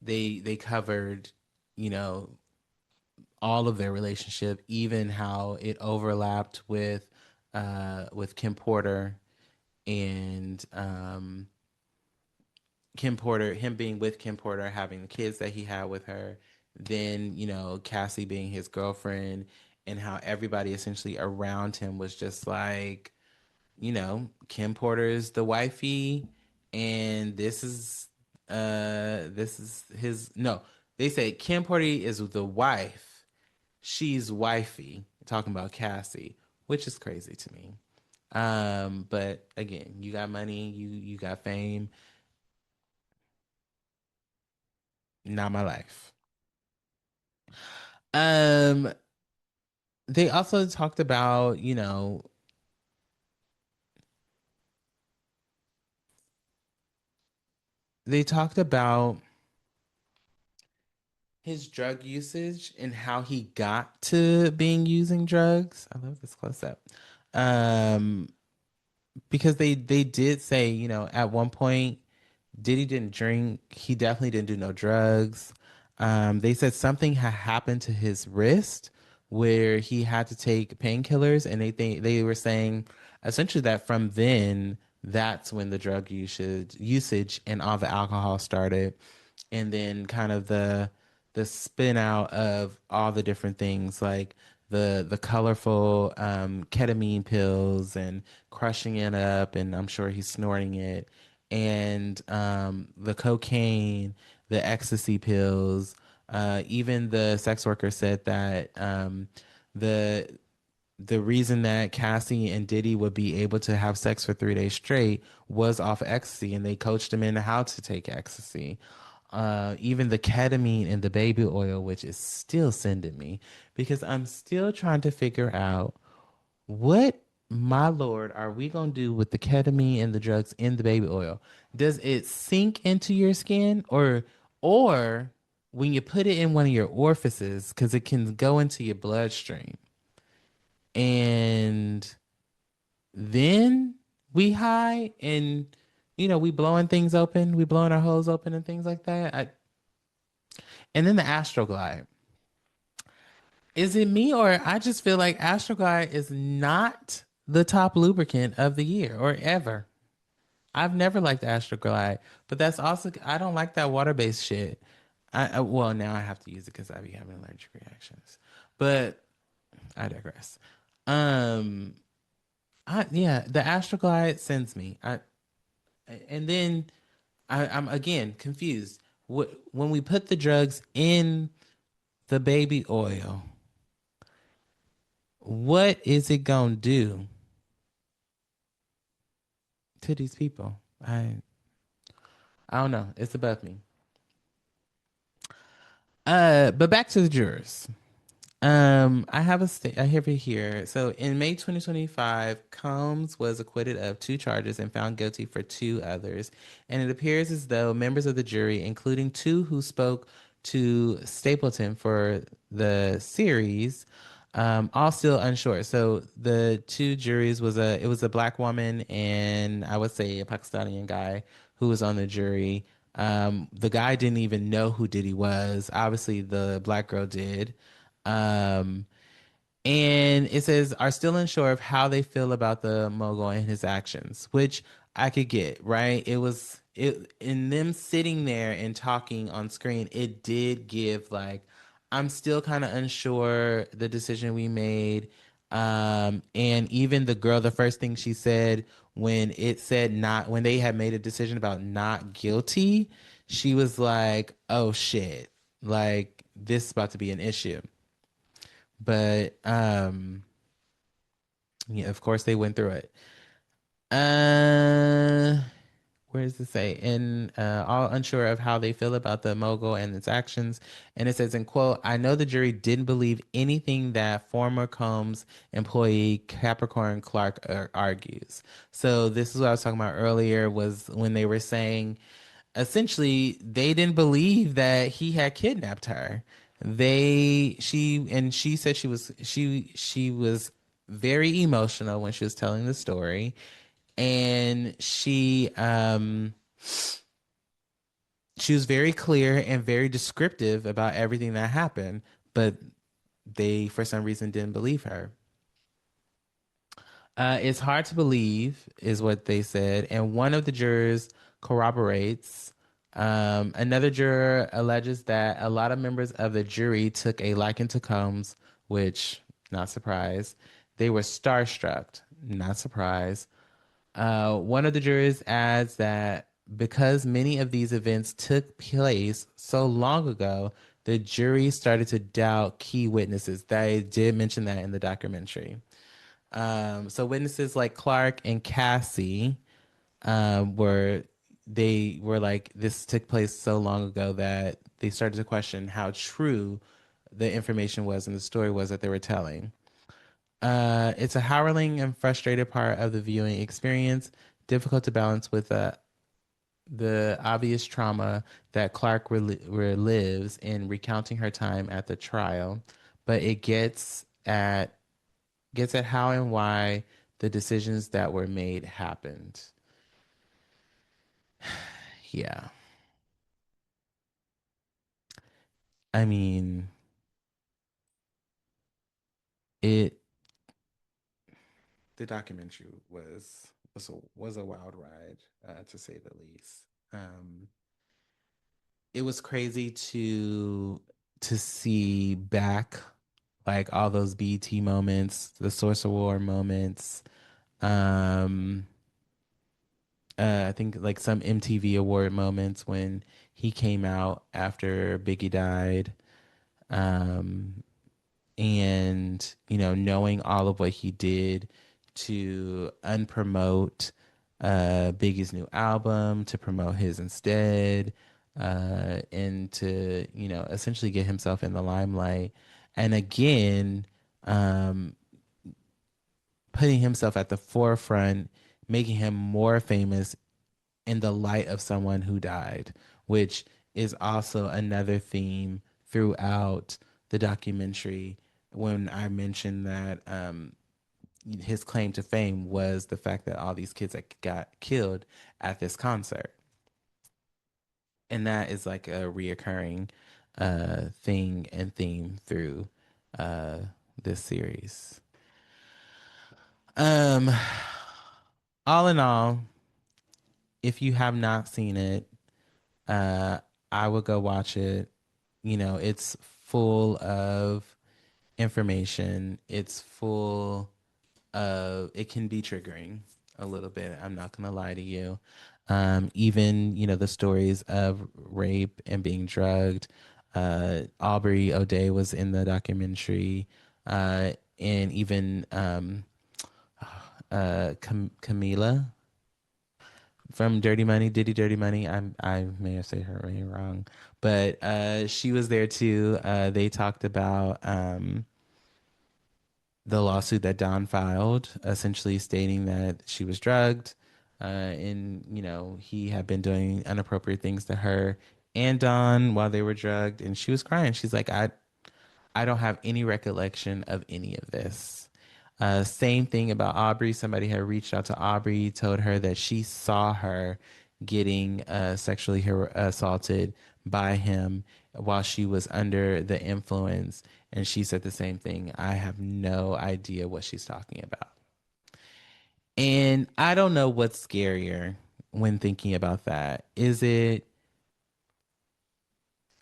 they covered, you know, all of their relationship, even how it overlapped with Kim Porter and Kim Porter, him being with Kim Porter, having the kids that he had with her, then, Cassie being his girlfriend, and how everybody essentially around him was just like, Kim Porter is the wifey, and this is his no. They say Kim Porter is the wife. She's wifey, talking about Cassie, which is crazy to me. But again, you got money, you got fame, not my life. Um, they also talked about, they talked about his drug usage and how he got to being using drugs. I love this close up. Um, because they did say, you know, at one point Diddy didn't drink. He definitely didn't do no drugs. They said something had happened to his wrist where he had to take painkillers, and they were saying essentially that from then that's when the drug usage and all the alcohol started, and then kind of the spin out of all the different things like the colorful ketamine pills and crushing it up, and I'm sure he's snorting it, and the cocaine, the ecstasy pills. Even the sex worker said that the the reason that Cassie and Diddy would be able to have sex for 3 days straight was off ecstasy, and they coached him in how to take ecstasy. Even the ketamine and the baby oil, which is still sending me because I'm still trying to figure out what, my lord, are we gonna do with the ketamine and the drugs in the baby oil? Does it sink into your skin, or when you put it in one of your orifices, because it can go into your bloodstream, and then we high and we blowing things open, we blowing our holes open and things like that. And then the Astroglide. Is it me, or I just feel like Astroglide is not the top lubricant of the year or ever? I've never liked Astroglide, but that's also I don't like that water-based shit. Well, now I have to use it because I be having allergic reactions. But I digress. Um, the Astroglide sends me. And then I'm again confused. When we put the drugs in the baby oil, what is it gonna do to these people? I don't know. It's above me. But back to the jurors. I have it here. So in May 2025, Combs was acquitted of 2 charges and found guilty for 2 others. And it appears as though members of the jury, including 2 who spoke to Stapleton for the series, all still unsure. So the 2 juries it was a black woman and I would say a Pakistani guy who was on the jury. The guy didn't even know who Diddy was. Obviously, the black girl did. Um, and it says are still unsure of how they feel about the mogul and his actions, which I could get, right? It in them sitting there and talking on screen, it did give like I'm still kind of unsure the decision we made. And even the girl, the first thing she said when it said not when they had made a decision about not guilty, she was like, "Oh shit, like this is about to be an issue." But yeah, of course they went through it. Uh where does it say? In all unsure of how they feel about the mogul and its actions. And it says in quote, I know the jury didn't believe anything that former Combs employee Capricorn Clark argues. So this is what I was talking about earlier was when they were saying essentially they didn't believe that he had kidnapped her. She said she was very emotional when she was telling the story, and she was very clear and very descriptive about everything that happened, but they for some reason didn't believe her. It's hard to believe, is what they said. And one of the jurors corroborates. Another juror alleges that a lot of members of the jury took a liking to Combs, which, not surprised. They were starstruck, not surprised. One of the jurors adds that because many of these events took place so long ago, the jury started to doubt key witnesses. They did mention that in the documentary. So witnesses like Clark and Cassie were they were like this took place so long ago that they started to question how true the information was and the story was that they were telling. It's a harrowing and frustrated part of the viewing experience, difficult to balance with the obvious trauma that Clark relives in recounting her time at the trial, but it gets at how and why the decisions that were made happened. Yeah. I mean, it the documentary was a wild ride, to say the least. It was crazy to see back like all those BT moments, the Source of War moments. Um, I think like some MTV award moments when he came out after Biggie died. Um, and knowing all of what he did to unpromote Biggie's new album, to promote his instead, and to essentially get himself in the limelight, and again, um, putting himself at the forefront, making him more famous in the light of someone who died, which is also another theme throughout the documentary. When I mentioned that his claim to fame was the fact that all these kids that got killed at this concert. And that is like a reoccurring thing and theme through uh, this series. Um, all in all, if you have not seen it, uh, I would go watch it. It's full of information. It's full of, it can be triggering a little bit. I'm not going to lie to you. Even, the stories of rape and being drugged. Aubrey O'Day was in the documentary. And even Camila from Dirty Money, Diddy Dirty Money. I may have said her name wrong, but she was there too. They talked about the lawsuit that Don filed, essentially stating that she was drugged, and he had been doing inappropriate things to her and Don while they were drugged, and she was crying. She's like, I don't have any recollection of any of this. Same thing about Aubrey. Somebody had reached out to Aubrey, told her that she saw her getting sexually assaulted by him while she was under the influence. And she said the same thing. I have no idea what she's talking about. And I don't know what's scarier when thinking about that. Is it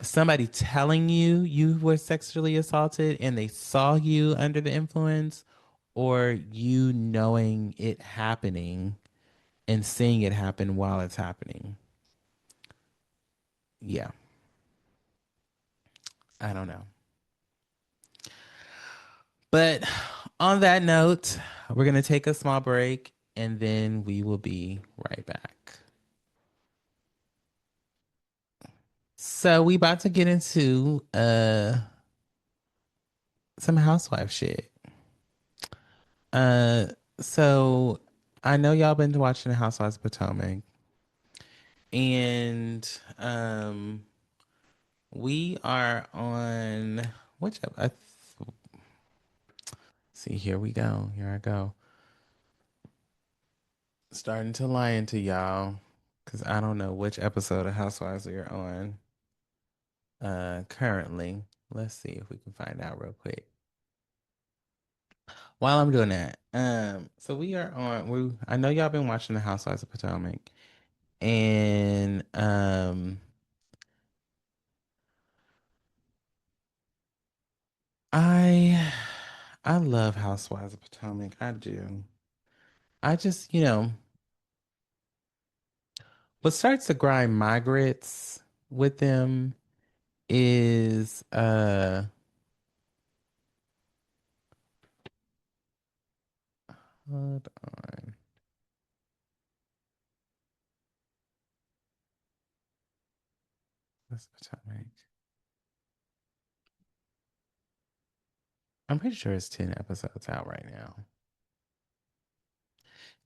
somebody telling you were sexually assaulted and they saw you under the influence, or you knowing it happening and seeing it happen while it's happening? Yeah, I don't know. But on that note, we're going to take a small break and then we will be right back. So we about to get into some housewife shit. Uh so I know y'all been watching the Housewives of Potomac, and we are on see, here we go. Here I go. Starting to lie into y'all because I don't know which episode of Housewives we are on currently. Let's see if we can find out real quick. While I'm doing that, so we are on. I know y'all been watching the Housewives of Potomac, and I I love Housewives of Potomac. I do. I just, what starts to grind my grits with them is hold on. What's Potomac? I'm pretty sure it's 10 episodes out right now.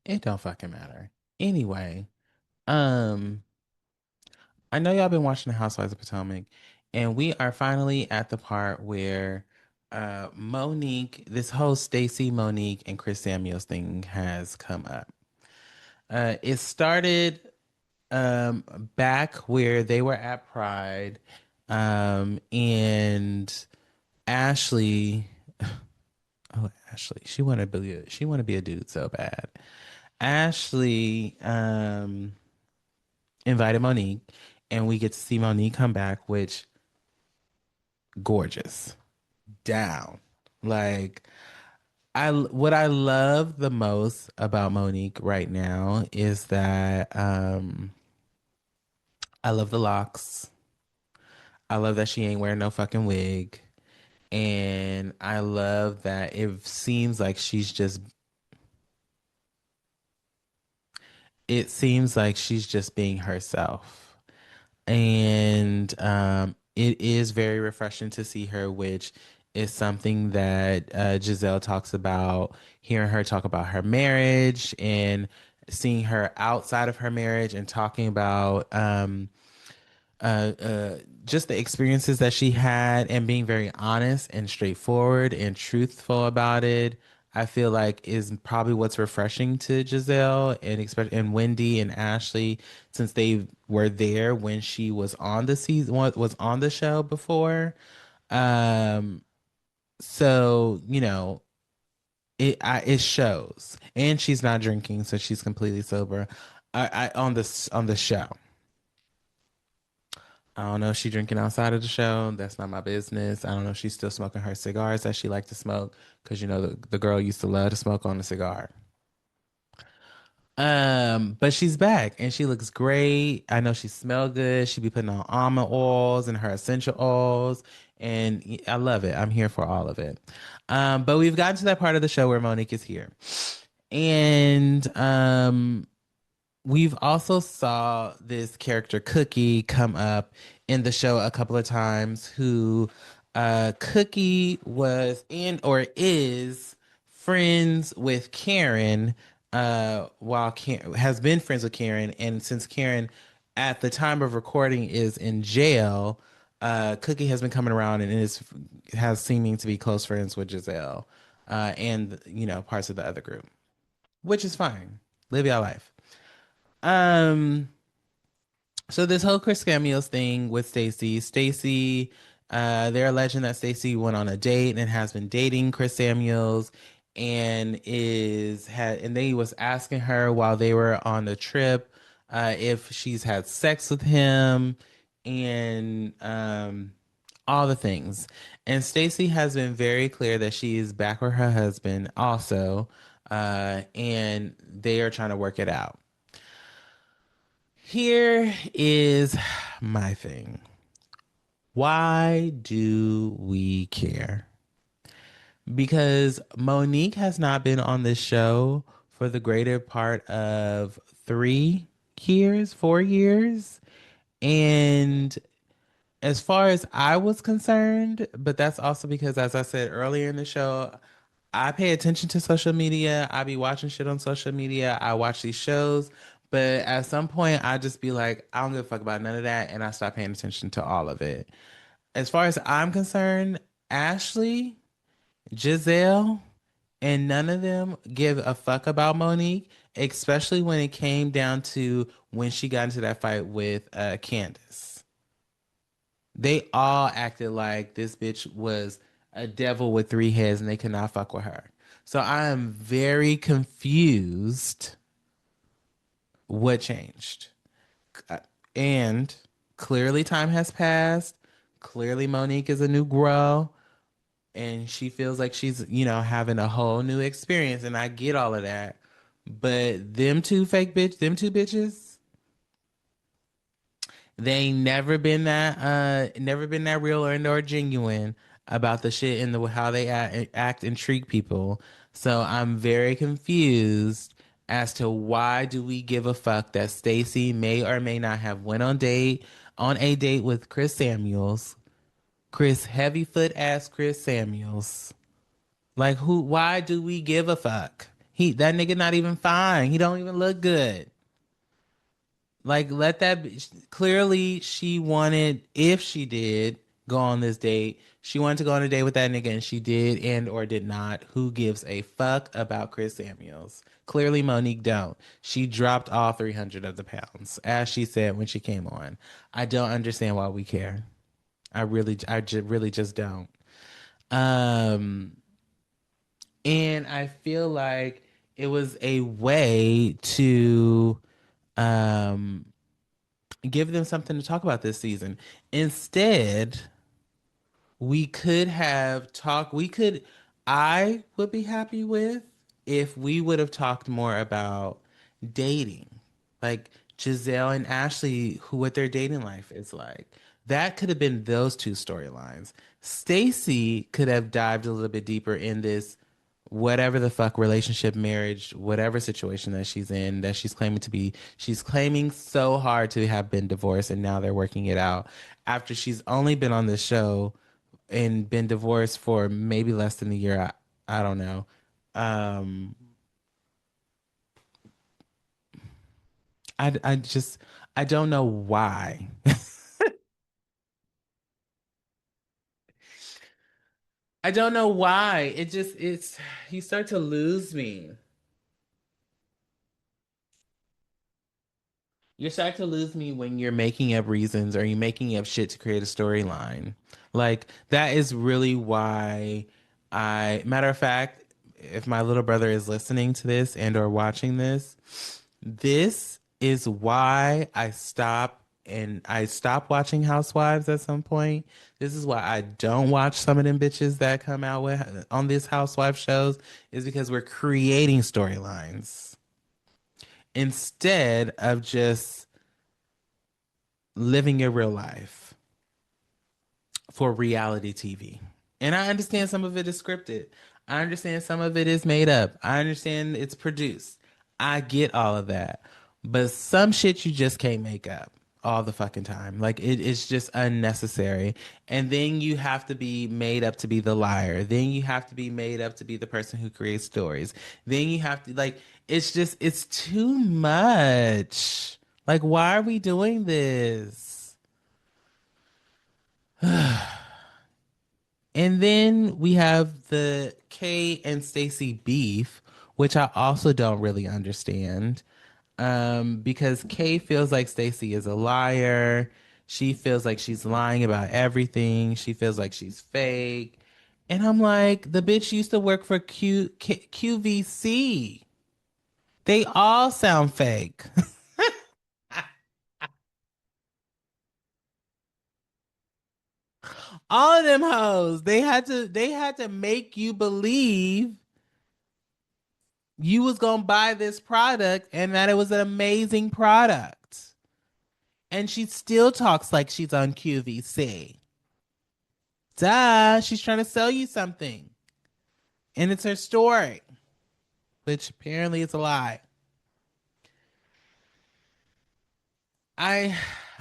It don't fucking matter. Anyway, um I know y'all been watching The Housewives of Potomac, and we are finally at the part where Monique, this whole Stacey, Monique, and Chris Samuels thing has come up. It started back where they were at Pride, and Ashley, oh Ashley, she want to be a dude so bad. Ashley invited Monique, and we get to see Monique come back, which gorgeous, down. Like what I love the most about Monique right now is that I love the locks. I love that she ain't wearing no fucking wig. And I love that it seems like she's just being herself. And it is very refreshing to see her, which is something that Giselle talks about, hearing her talk about her marriage and seeing her outside of her marriage and talking about just the experiences that she had and being very honest and straightforward and truthful about it. I feel like is probably what's refreshing to Giselle and especially and Wendy and Ashley since they were there when she was on the season was on the show before. Um, so you know it shows, and she's not drinking, so she's completely sober. I on the show. I don't know if she's drinking outside of the show. That's not my business. I don't know if she's still smoking her cigars that she liked to smoke because you know the girl used to love to smoke on a cigar. But she's back and she looks great. I know she smelled good. She be putting on almond oils and her essential oils, and I love it. I'm here for all of it. But we've gotten to that part of the show where Monique is here, and we've also saw this character Cookie come up in the show a couple of times who Cookie was in or is friends with Karen while Karen has been friends with Karen, and since Karen at the time of recording is in jail, Cookie has been coming around and has seeming to be close friends with Giselle and you know parts of the other group, which is fine. Live your life. Um, so this whole Chris Samuels thing with Stacey, they're alleging that Stacey went on a date and has been dating Chris Samuels, and they was asking her while they were on the trip, if she's had sex with him, and all the things. And Stacey has been very clear that she is back with her husband also, and they are trying to work it out. Here is my thing. Why do we care? Because Monique has not been on this show for the greater part of 3 years, 4 years. And as far as I was concerned, but that's also because, as I said earlier in the show, I pay attention to social media. I be watching shit on social media. I watch these shows. But at some point, I just be like, I don't give a fuck about none of that. And I stop paying attention to all of it. As far as I'm concerned, Ashley, Giselle, and none of them give a fuck about Monique, especially when it came down to when she got into that fight with Candace. They all acted like this bitch was a devil with 3 heads and they could not fuck with her. So I am very confused what changed. And clearly time has passed. Clearly Monique is a new girl and she feels like she's, having a whole new experience and I get all of that. But them two bitches, they ain't never been that real or nor genuine about the shit and how they act and treat people. So I'm very confused as to why do we give a fuck that Stacey may or may not have went on a date with Chris Samuels, Chris heavyfoot ass Chris Samuels. Like who? Why do we give a fuck? That nigga not even fine. He don't even look good. Like, let that be. Clearly, she wanted, if she did go on this date, she wanted to go on a date with that nigga, and she did and or did not. Who gives a fuck about Chris Samuels? Clearly, Monique don't. She dropped all 300 of the pounds, as she said when she came on. I don't understand why we care. Really just don't. Um, and I feel like it was a way to um give them something to talk about this season. Instead, we could, I would be happy with if we would have talked more about dating. Like Giselle and Ashley, who what their dating life is like. That could have been those two storylines. Stacy could have dived a little bit deeper in this whatever the fuck relationship, marriage, whatever situation that she's in, that she's claiming to be. She's claiming so hard to have been divorced and now they're working it out after she's only been on this show and been divorced for maybe less than a year. I don't know. Um, I just, I don't know why. I don't know why. It's, you start to lose me. You start to lose me when you're making up reasons or you're making up shit to create a storyline. Like that is really why matter of fact, if my little brother is listening to this and or watching this, this is why I stop watching Housewives at some point. This is why I don't watch some of them bitches that come out with on these Housewife shows is because we're creating storylines instead of just living your real life for reality TV. And I understand some of it is scripted. I understand some of it is made up. I understand it's produced. I get all of that. But some shit you just can't make up all the fucking time. Like it's just unnecessary. And then you have to be made up to be the liar. Then you have to be made up to be the person who creates stories. Then you have to like it's just it's too much. Like why are we doing this? And then we have the Kay and Stacy beef, which I also don't really understand. Because Kay feels like Stacy is a liar. She feels like she's lying about everything. She feels like she's fake. And I'm like, the bitch used to work for QVC. They all sound fake. All of them hoes. They had to make you believe you was gonna buy this product and that it was an amazing product. And she still talks like she's on QVC. Duh, she's trying to sell you something. And it's her story, which apparently is a lie. I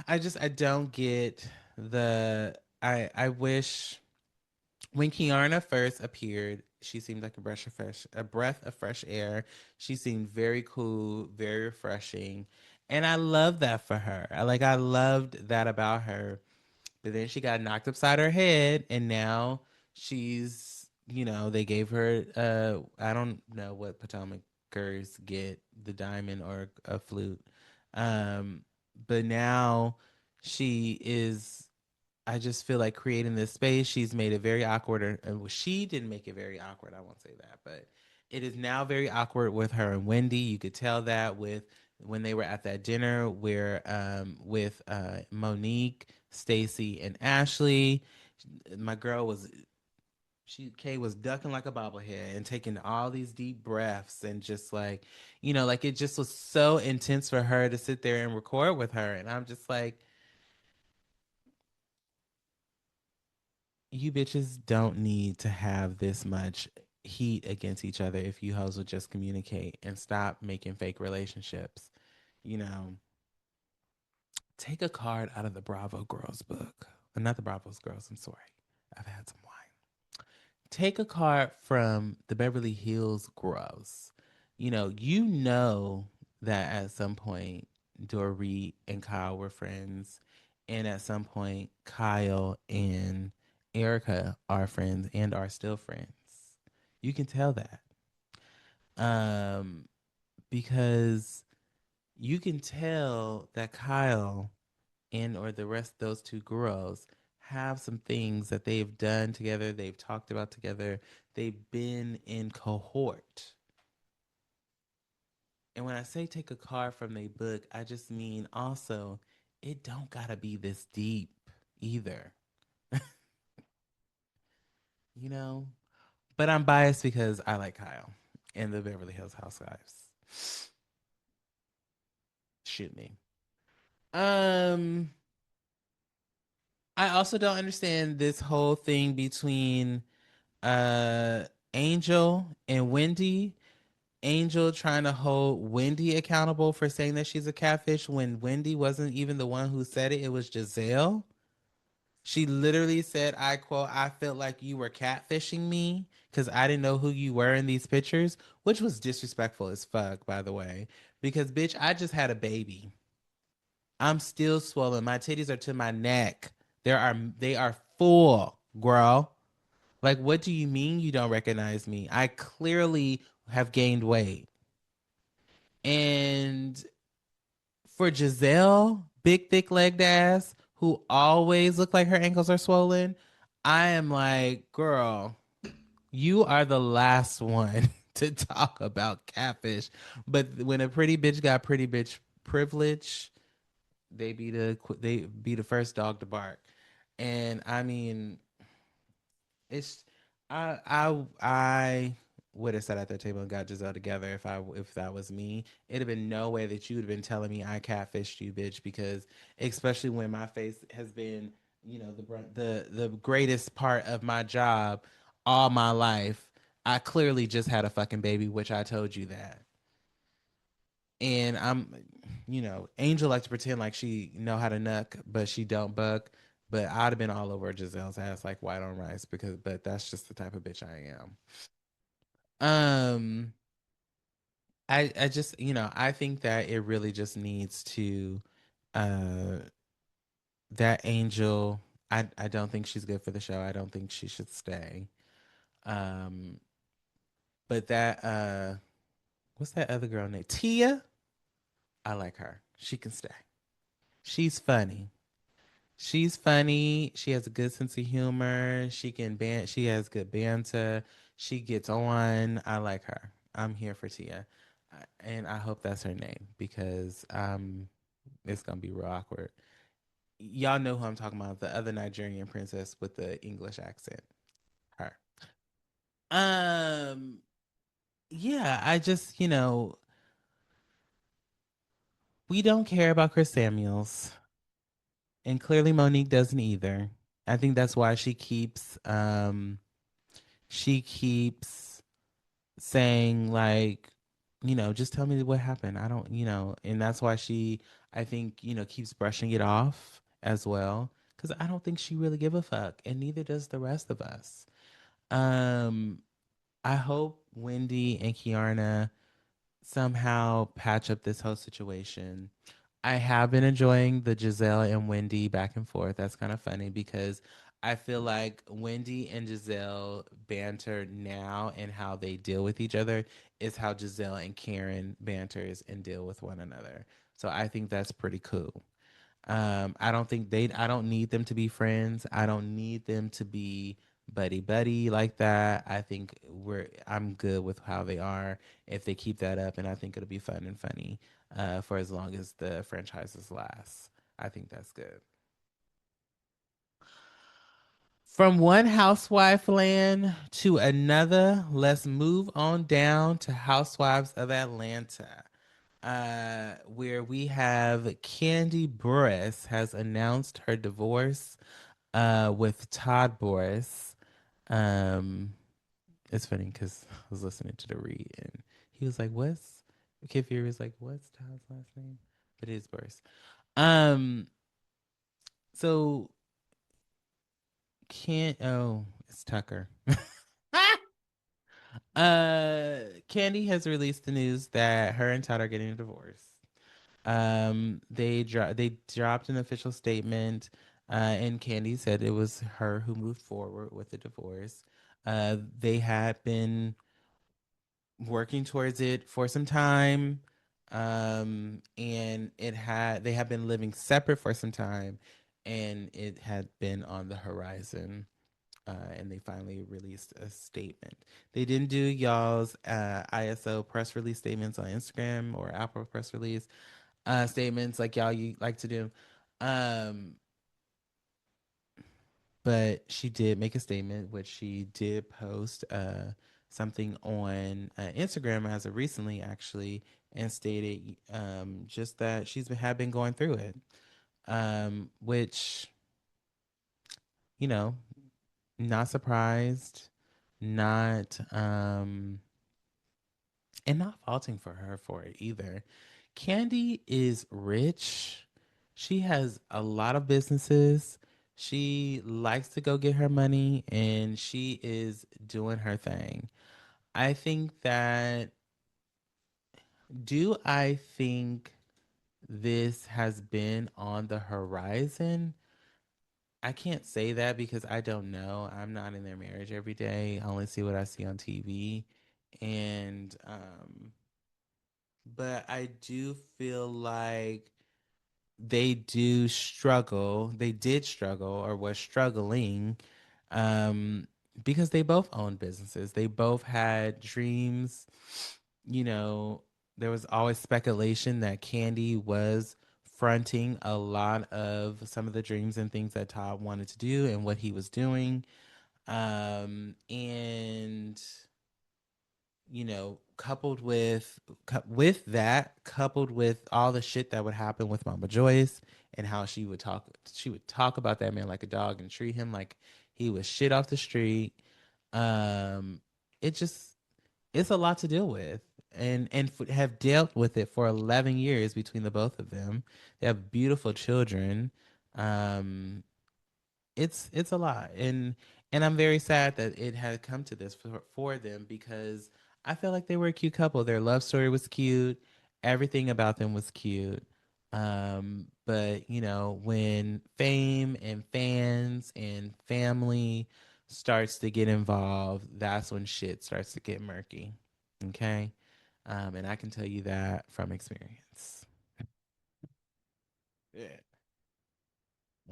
I don't get the I wish when Kiarna first appeared, she seemed like a breath of fresh air. She seemed very cool, very refreshing, and I love that for her. I loved that about her. But then she got knocked upside her head, and now she's they gave her I don't know what Potomacers get, the diamond or a flute, um, but now she is I just feel like creating this space. She's made it very awkward. She didn't make it very awkward. I won't say that, but it is now very awkward with her and Wendy. You could tell that with when they were at that dinner where with Monique, Stacy, and Ashley. My girl was Kay was ducking like a bobblehead and taking all these deep breaths and just like, like it just was so intense for her to sit there and record with her. And I'm just like, you bitches don't need to have this much heat against each other if you hoes would just communicate and stop making fake relationships. You know, take a card out of the Bravo Girls book. Not the Bravo's Girls, I'm sorry. I've had some wine. Take a card from the Beverly Hills Girls. You know that at some point Dorit and Kyle were friends. And at some point, Kyle and Erica are friends and are still friends. You can tell that. Um, because you can tell that Kyle and or the rest of those two girls have some things that they've done together, they've talked about together, they've been in cohort. And when I say take a card from a book, I just mean also it don't gotta be this deep either, you know? But I'm biased because I like Kyle and the Beverly Hills Housewives. Shoot me. Um, I also don't understand this whole thing between uh Angel and Wendy. Angel trying to hold Wendy accountable for saying that she's a catfish when Wendy wasn't even the one who said it. It was Giselle. She literally said, I quote, I felt like you were catfishing me because I didn't know who you were in these pictures, which was disrespectful as fuck, by the way. Because, bitch, I just had a baby. I'm still swollen. My titties are to my neck. They are full, girl. Like, what do you mean you don't recognize me? I clearly have gained weight. And for Giselle, big thick legged ass, who always look like her ankles are swollen, I am like, girl, you are the last one to talk about catfish. But when a pretty bitch got pretty bitch privilege, they be the first dog to bark. And I mean, it's I would have sat at that table and got Giselle together if that was me. It'd have been no way that you would have been telling me I catfished you, bitch, because especially when my face has been, the greatest part of my job all my life. I clearly just had a fucking baby, which I told you that. And Angel likes to pretend like she know how to nuck, but she don't buck. But I'd have been all over Giselle's ass like white on rice but that's just the type of bitch I am. Um, I just I think that it really just needs to, uh, that Angel. I don't think she's good for the show. I don't think she should stay. Um, but what's that other girl named Tia? I like her. She can stay. She's funny. She's funny. She has a good sense of humor. She has good banter. She gets on. I like her. I'm here for Tia. And I hope that's her name because it's gonna be real awkward. Y'all know who I'm talking about, the other Nigerian princess with the English accent. Her. Um yeah, I just, we don't care about Chris Samuels. And clearly Monique doesn't either. I think that's why she keeps saying like, just tell me what happened. I don't, and that's why she, I think, keeps brushing it off as well because I don't think she really give a fuck, and neither does the rest of us. Um, I hope Wendy and Kiarna somehow patch up this whole situation. I have been enjoying the Giselle and Wendy back and forth. That's kind of funny because I feel like Wendy and Giselle banter now and how they deal with each other is how Giselle and Karen banters and deal with one another. So I think that's pretty cool. I don't need them to be friends. I don't need them to be buddy buddy like that. I'm good with how they are if they keep that up, and I think it'll be fun and funny for as long as the franchises last. I think that's good. From one housewife land to another, let's move on down to Housewives of Atlanta, where we have Candy Burris has announced her divorce with Todd Boris. Um, it's funny because I was listening to the read and he was like, "What's?" Kid Fury was like, "What's Todd's last name?" But it is Boris. Um, so can't. Oh, it's Tucker. Candy has released the news that her and Todd are getting a divorce. They dropped an official statement, and Candy said it was her who moved forward with the divorce. They had been working towards it for some time, and they had been living separate for some time, and it had been on the horizon. And they finally released a statement. They didn't do y'all's ISO press release statements on Instagram or Apple press release statements like y'all you like to do. Um, but she did make a statement, which she did post something on Instagram as of recently, actually, and stated just that had been going through it, which, you know, not surprised, not and not faulting for her for it either. Candy is rich. She has a lot of businesses. She likes to go get her money and she is doing her thing. I think that, do I think this has been on the horizon? I can't say that because I don't know. I'm not in their marriage every day. I only see what I see on TV. And but I do feel like they did struggle or were struggling, um, because they both owned businesses. They both had dreams. You know, there was always speculation that Candy was fronting a lot of some of the dreams and things that Todd wanted to do and what he was doing. And coupled with all the shit that would happen with Mama Joyce and how she would talk about that man like a dog and treat him like he was shit off the street. um it just it's a lot to deal with, and have dealt with it for 11 years between the both of them. They have beautiful children. um it's a lot, and I'm very sad that it had come to this for them, because I feel like they were a cute couple. Their love story was cute. Everything about them was cute. But when fame and fans and family starts to get involved, that's when shit starts to get murky. Okay. And I can tell you that from experience. Yeah.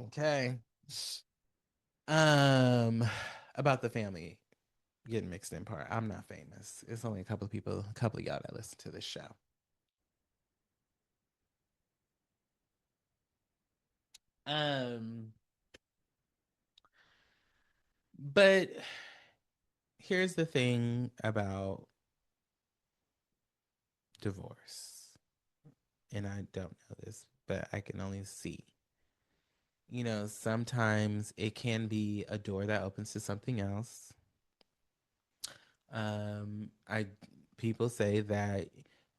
Okay. Um, about the family getting mixed in part. I'm not famous. It's only a couple of y'all that listen to this show. Um, but here's the thing about divorce, and I don't know this, but I can only see. Sometimes it can be a door that opens to something else. I People say that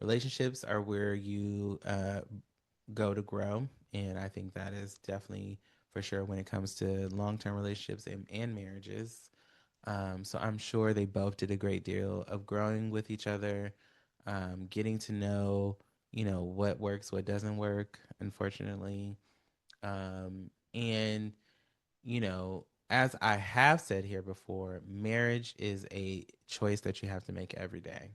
relationships are where you go to grow. And I think that is definitely for sure when it comes to long term relationships and marriages. So I'm sure they both did a great deal of growing with each other, getting to know, what works, what doesn't work, unfortunately. And, as I have said here before, marriage is a choice that you have to make every day.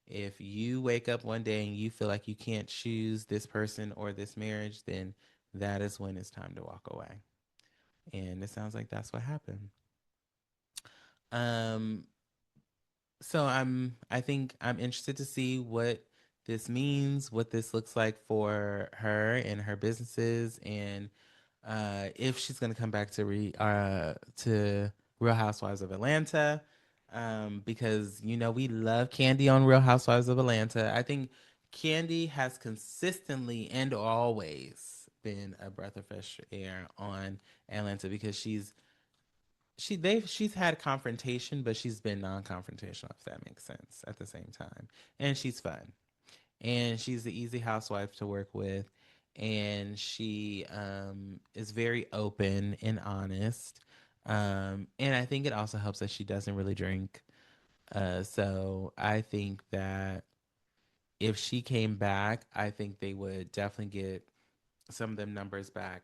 If you wake up one day and you feel like you can't choose this person or this marriage, then that is when it's time to walk away. And it sounds like that's what happened. Um, I think I'm interested to see what this means, what this looks like for her and her businesses, and if she's gonna come back to Real Housewives of Atlanta, because we love Candy on Real Housewives of Atlanta. I think Candy has consistently and always been a breath of fresh air on Atlanta, because she's had confrontation, but she's been non-confrontational, if that makes sense, at the same time. And she's fun. And she's the easy housewife to work with. And she is very open and honest. And I think it also helps that she doesn't really drink. So I think that if she came back, I think they would definitely get some of them numbers back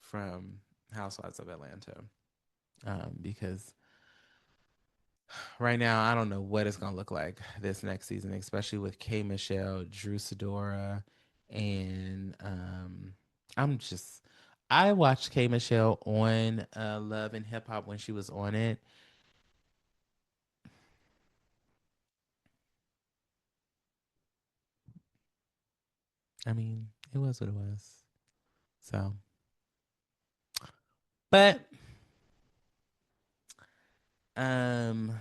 from Housewives of Atlanta. Because right now, I don't know what it's gonna look like this next season, especially with K Michelle, Drew Sidora, and I'm just I watched K Michelle on Love and Hip Hop when she was on it. I mean, it was what it was. So, but um,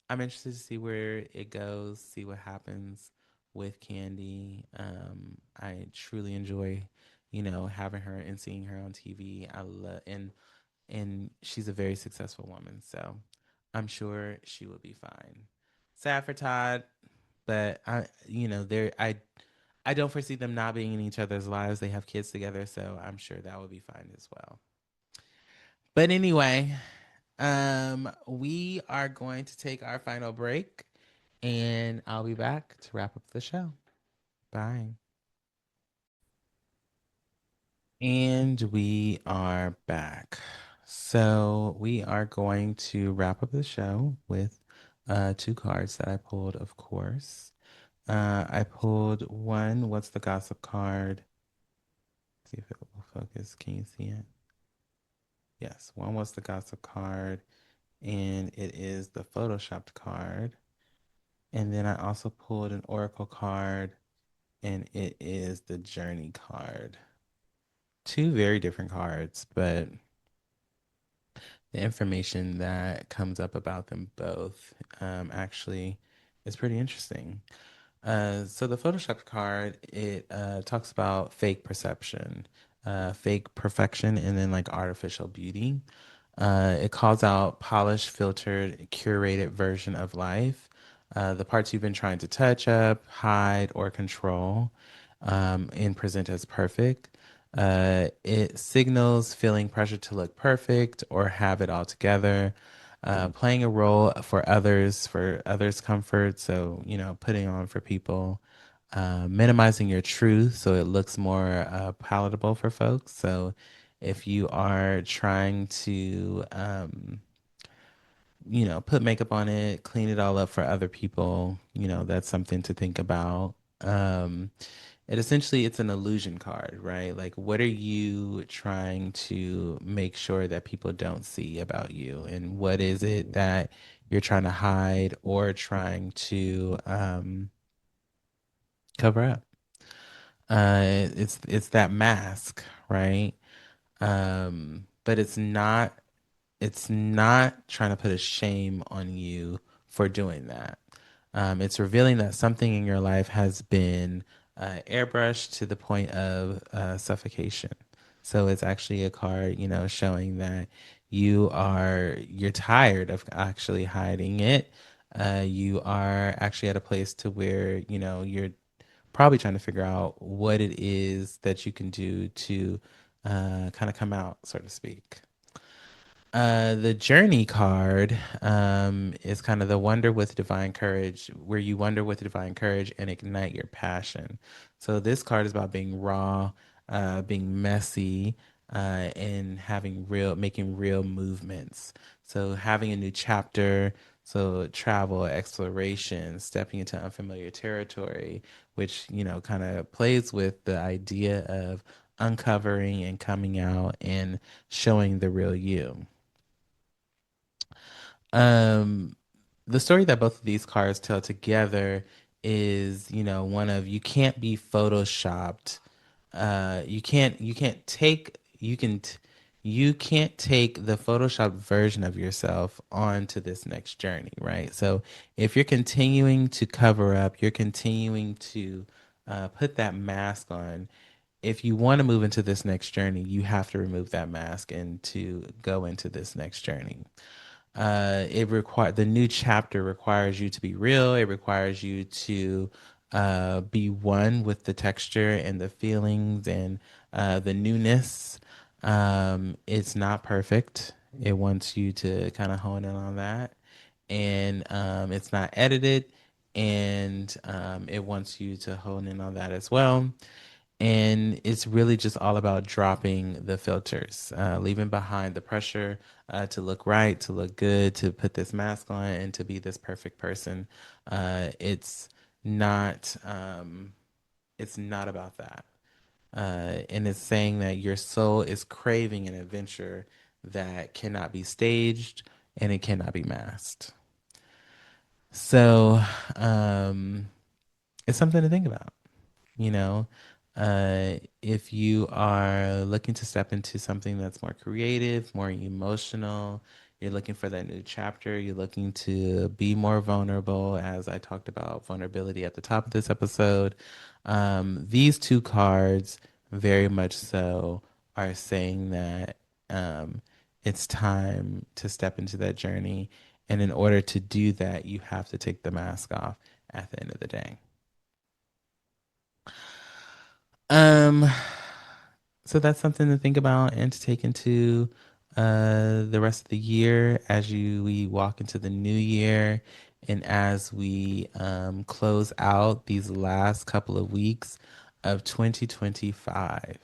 I'm interested to see where it goes, see what happens with Candy. I truly enjoy, having her and seeing her on TV. I love and she's a very successful woman, so I'm sure she will be fine. Sad for Todd, but I don't foresee them not being in each other's lives. They have kids together, so I'm sure that will be fine as well. But anyway, we are going to take our final break, and I'll be back to wrap up the show. Bye. And we are back. So we are going to wrap up the show with two cards that I pulled, of course. I pulled one, what's the gossip card? See if it will focus. Can you see it? Yes, one was the gossip card, and it is the photoshopped card. And then I also pulled an oracle card, and it is the journey card. Two very different cards, but the information that comes up about them both actually is pretty interesting. So the Photoshop card, it talks about fake perception, fake perfection, and then like artificial beauty. It calls out polished, filtered, curated version of life. The parts you've been trying to touch up, hide, or control, and present as perfect. It signals feeling pressure to look perfect or have it all together, playing a role for others' comfort. So, putting on for people, minimizing your truth so it looks more palatable for folks. So, if you are trying to, put makeup on it, clean it all up for other people, that's something to think about. It's an illusion card, right? Like, what are you trying to make sure that people don't see about you? And what is it that you're trying to hide or trying to cover up? It's that mask, right? But it's not trying to put a shame on you for doing that. It's revealing that something in your life has been airbrushed to the point of suffocation. So it's actually a card, showing that you're tired of actually hiding it. You are actually at a place to where, you're probably trying to figure out what it is that you can do to kind of come out, so to speak. The journey card is kind of the wonder with divine courage, where you wonder with divine courage and ignite your passion. So this card is about being raw, being messy, and making real movements. So having a new chapter, so travel, exploration, stepping into unfamiliar territory, which, kind of plays with the idea of uncovering and coming out and showing the real you. Um, the story that both of these cards tell together is, one of you can't be photoshopped. You can't take the photoshopped version of yourself onto this next journey, right? So if you're continuing to cover up, you're continuing to put that mask on. If you want to move into this next journey, you have to remove that mask and to go into this next journey. The new chapter requires you to be real. It requires you to be one with the texture and the feelings and the newness. It's not perfect. It wants you to kind of hone in on that, and it's not edited. and it wants you to hone in on that as well. And it's really just all about dropping the filters, leaving behind the pressure to look right, to look good, to put this mask on, and to be this perfect person. It's not. It's not about that. And it's saying that your soul is craving an adventure that cannot be staged and it cannot be masked. So it's something to think about. You know, if you are looking to step into something that's more creative, more emotional, you're looking for that new chapter, you're looking to be more vulnerable, as I talked about vulnerability at the top of this episode. These two cards very much so are saying that it's time to step into that journey. And in order to do that, you have to take the mask off at the end of the day. Um, so that's something to think about and to take into the rest of the year as we walk into the new year and as we close out these last couple of weeks of 2025.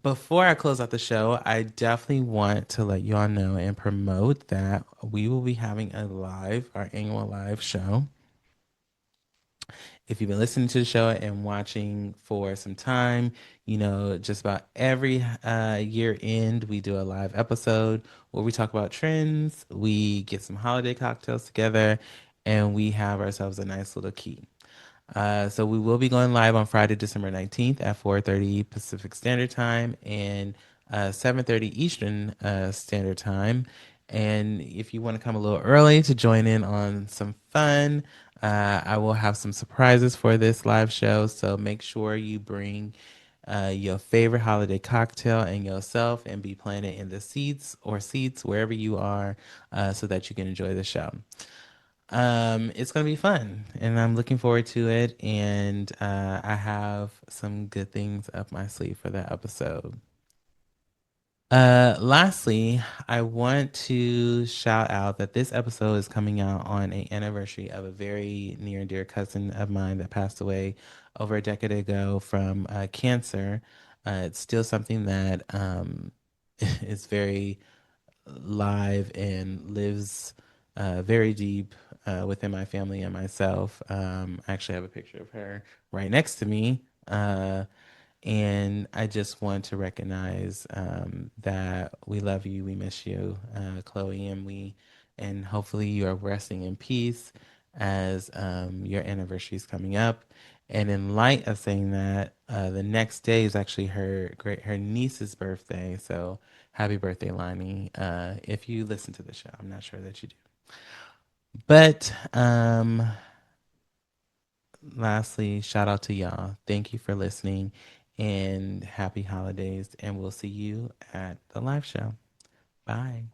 Before I close out the show, I definitely want to let you all know and promote that we will be having our annual live show. If you've been listening to the show and watching for some time, you know, just about every year end, we do a live episode where we talk about trends, we get some holiday cocktails together, and we have ourselves a nice little key. So we will be going live on Friday, December 19th at 4:30 Pacific Standard Time and 7:30 Eastern Standard Time. And if you want to come a little early to join in on some fun, I will have some surprises for this live show. So make sure you bring your favorite holiday cocktail and yourself and be planted in the seats wherever you are so that you can enjoy the show. It's gonna be fun, and I'm looking forward to it. And I have some good things up my sleeve for that episode. Lastly, I want to shout out that this episode is coming out on an anniversary of a very near and dear cousin of mine that passed away over a decade ago from cancer. It's still something that is very live and lives very deep within my family and myself. I actually have a picture of her right next to me. And I just want to recognize that we love you, we miss you, Chloe, and hopefully you are resting in peace as your anniversary is coming up. And in light of saying that, the next day is actually her niece's birthday. So happy birthday, Lonnie! If you listen to the show, I'm not sure that you do. But lastly, shout out to y'all. Thank you for listening and happy holidays. And we'll see you at the live show. Bye.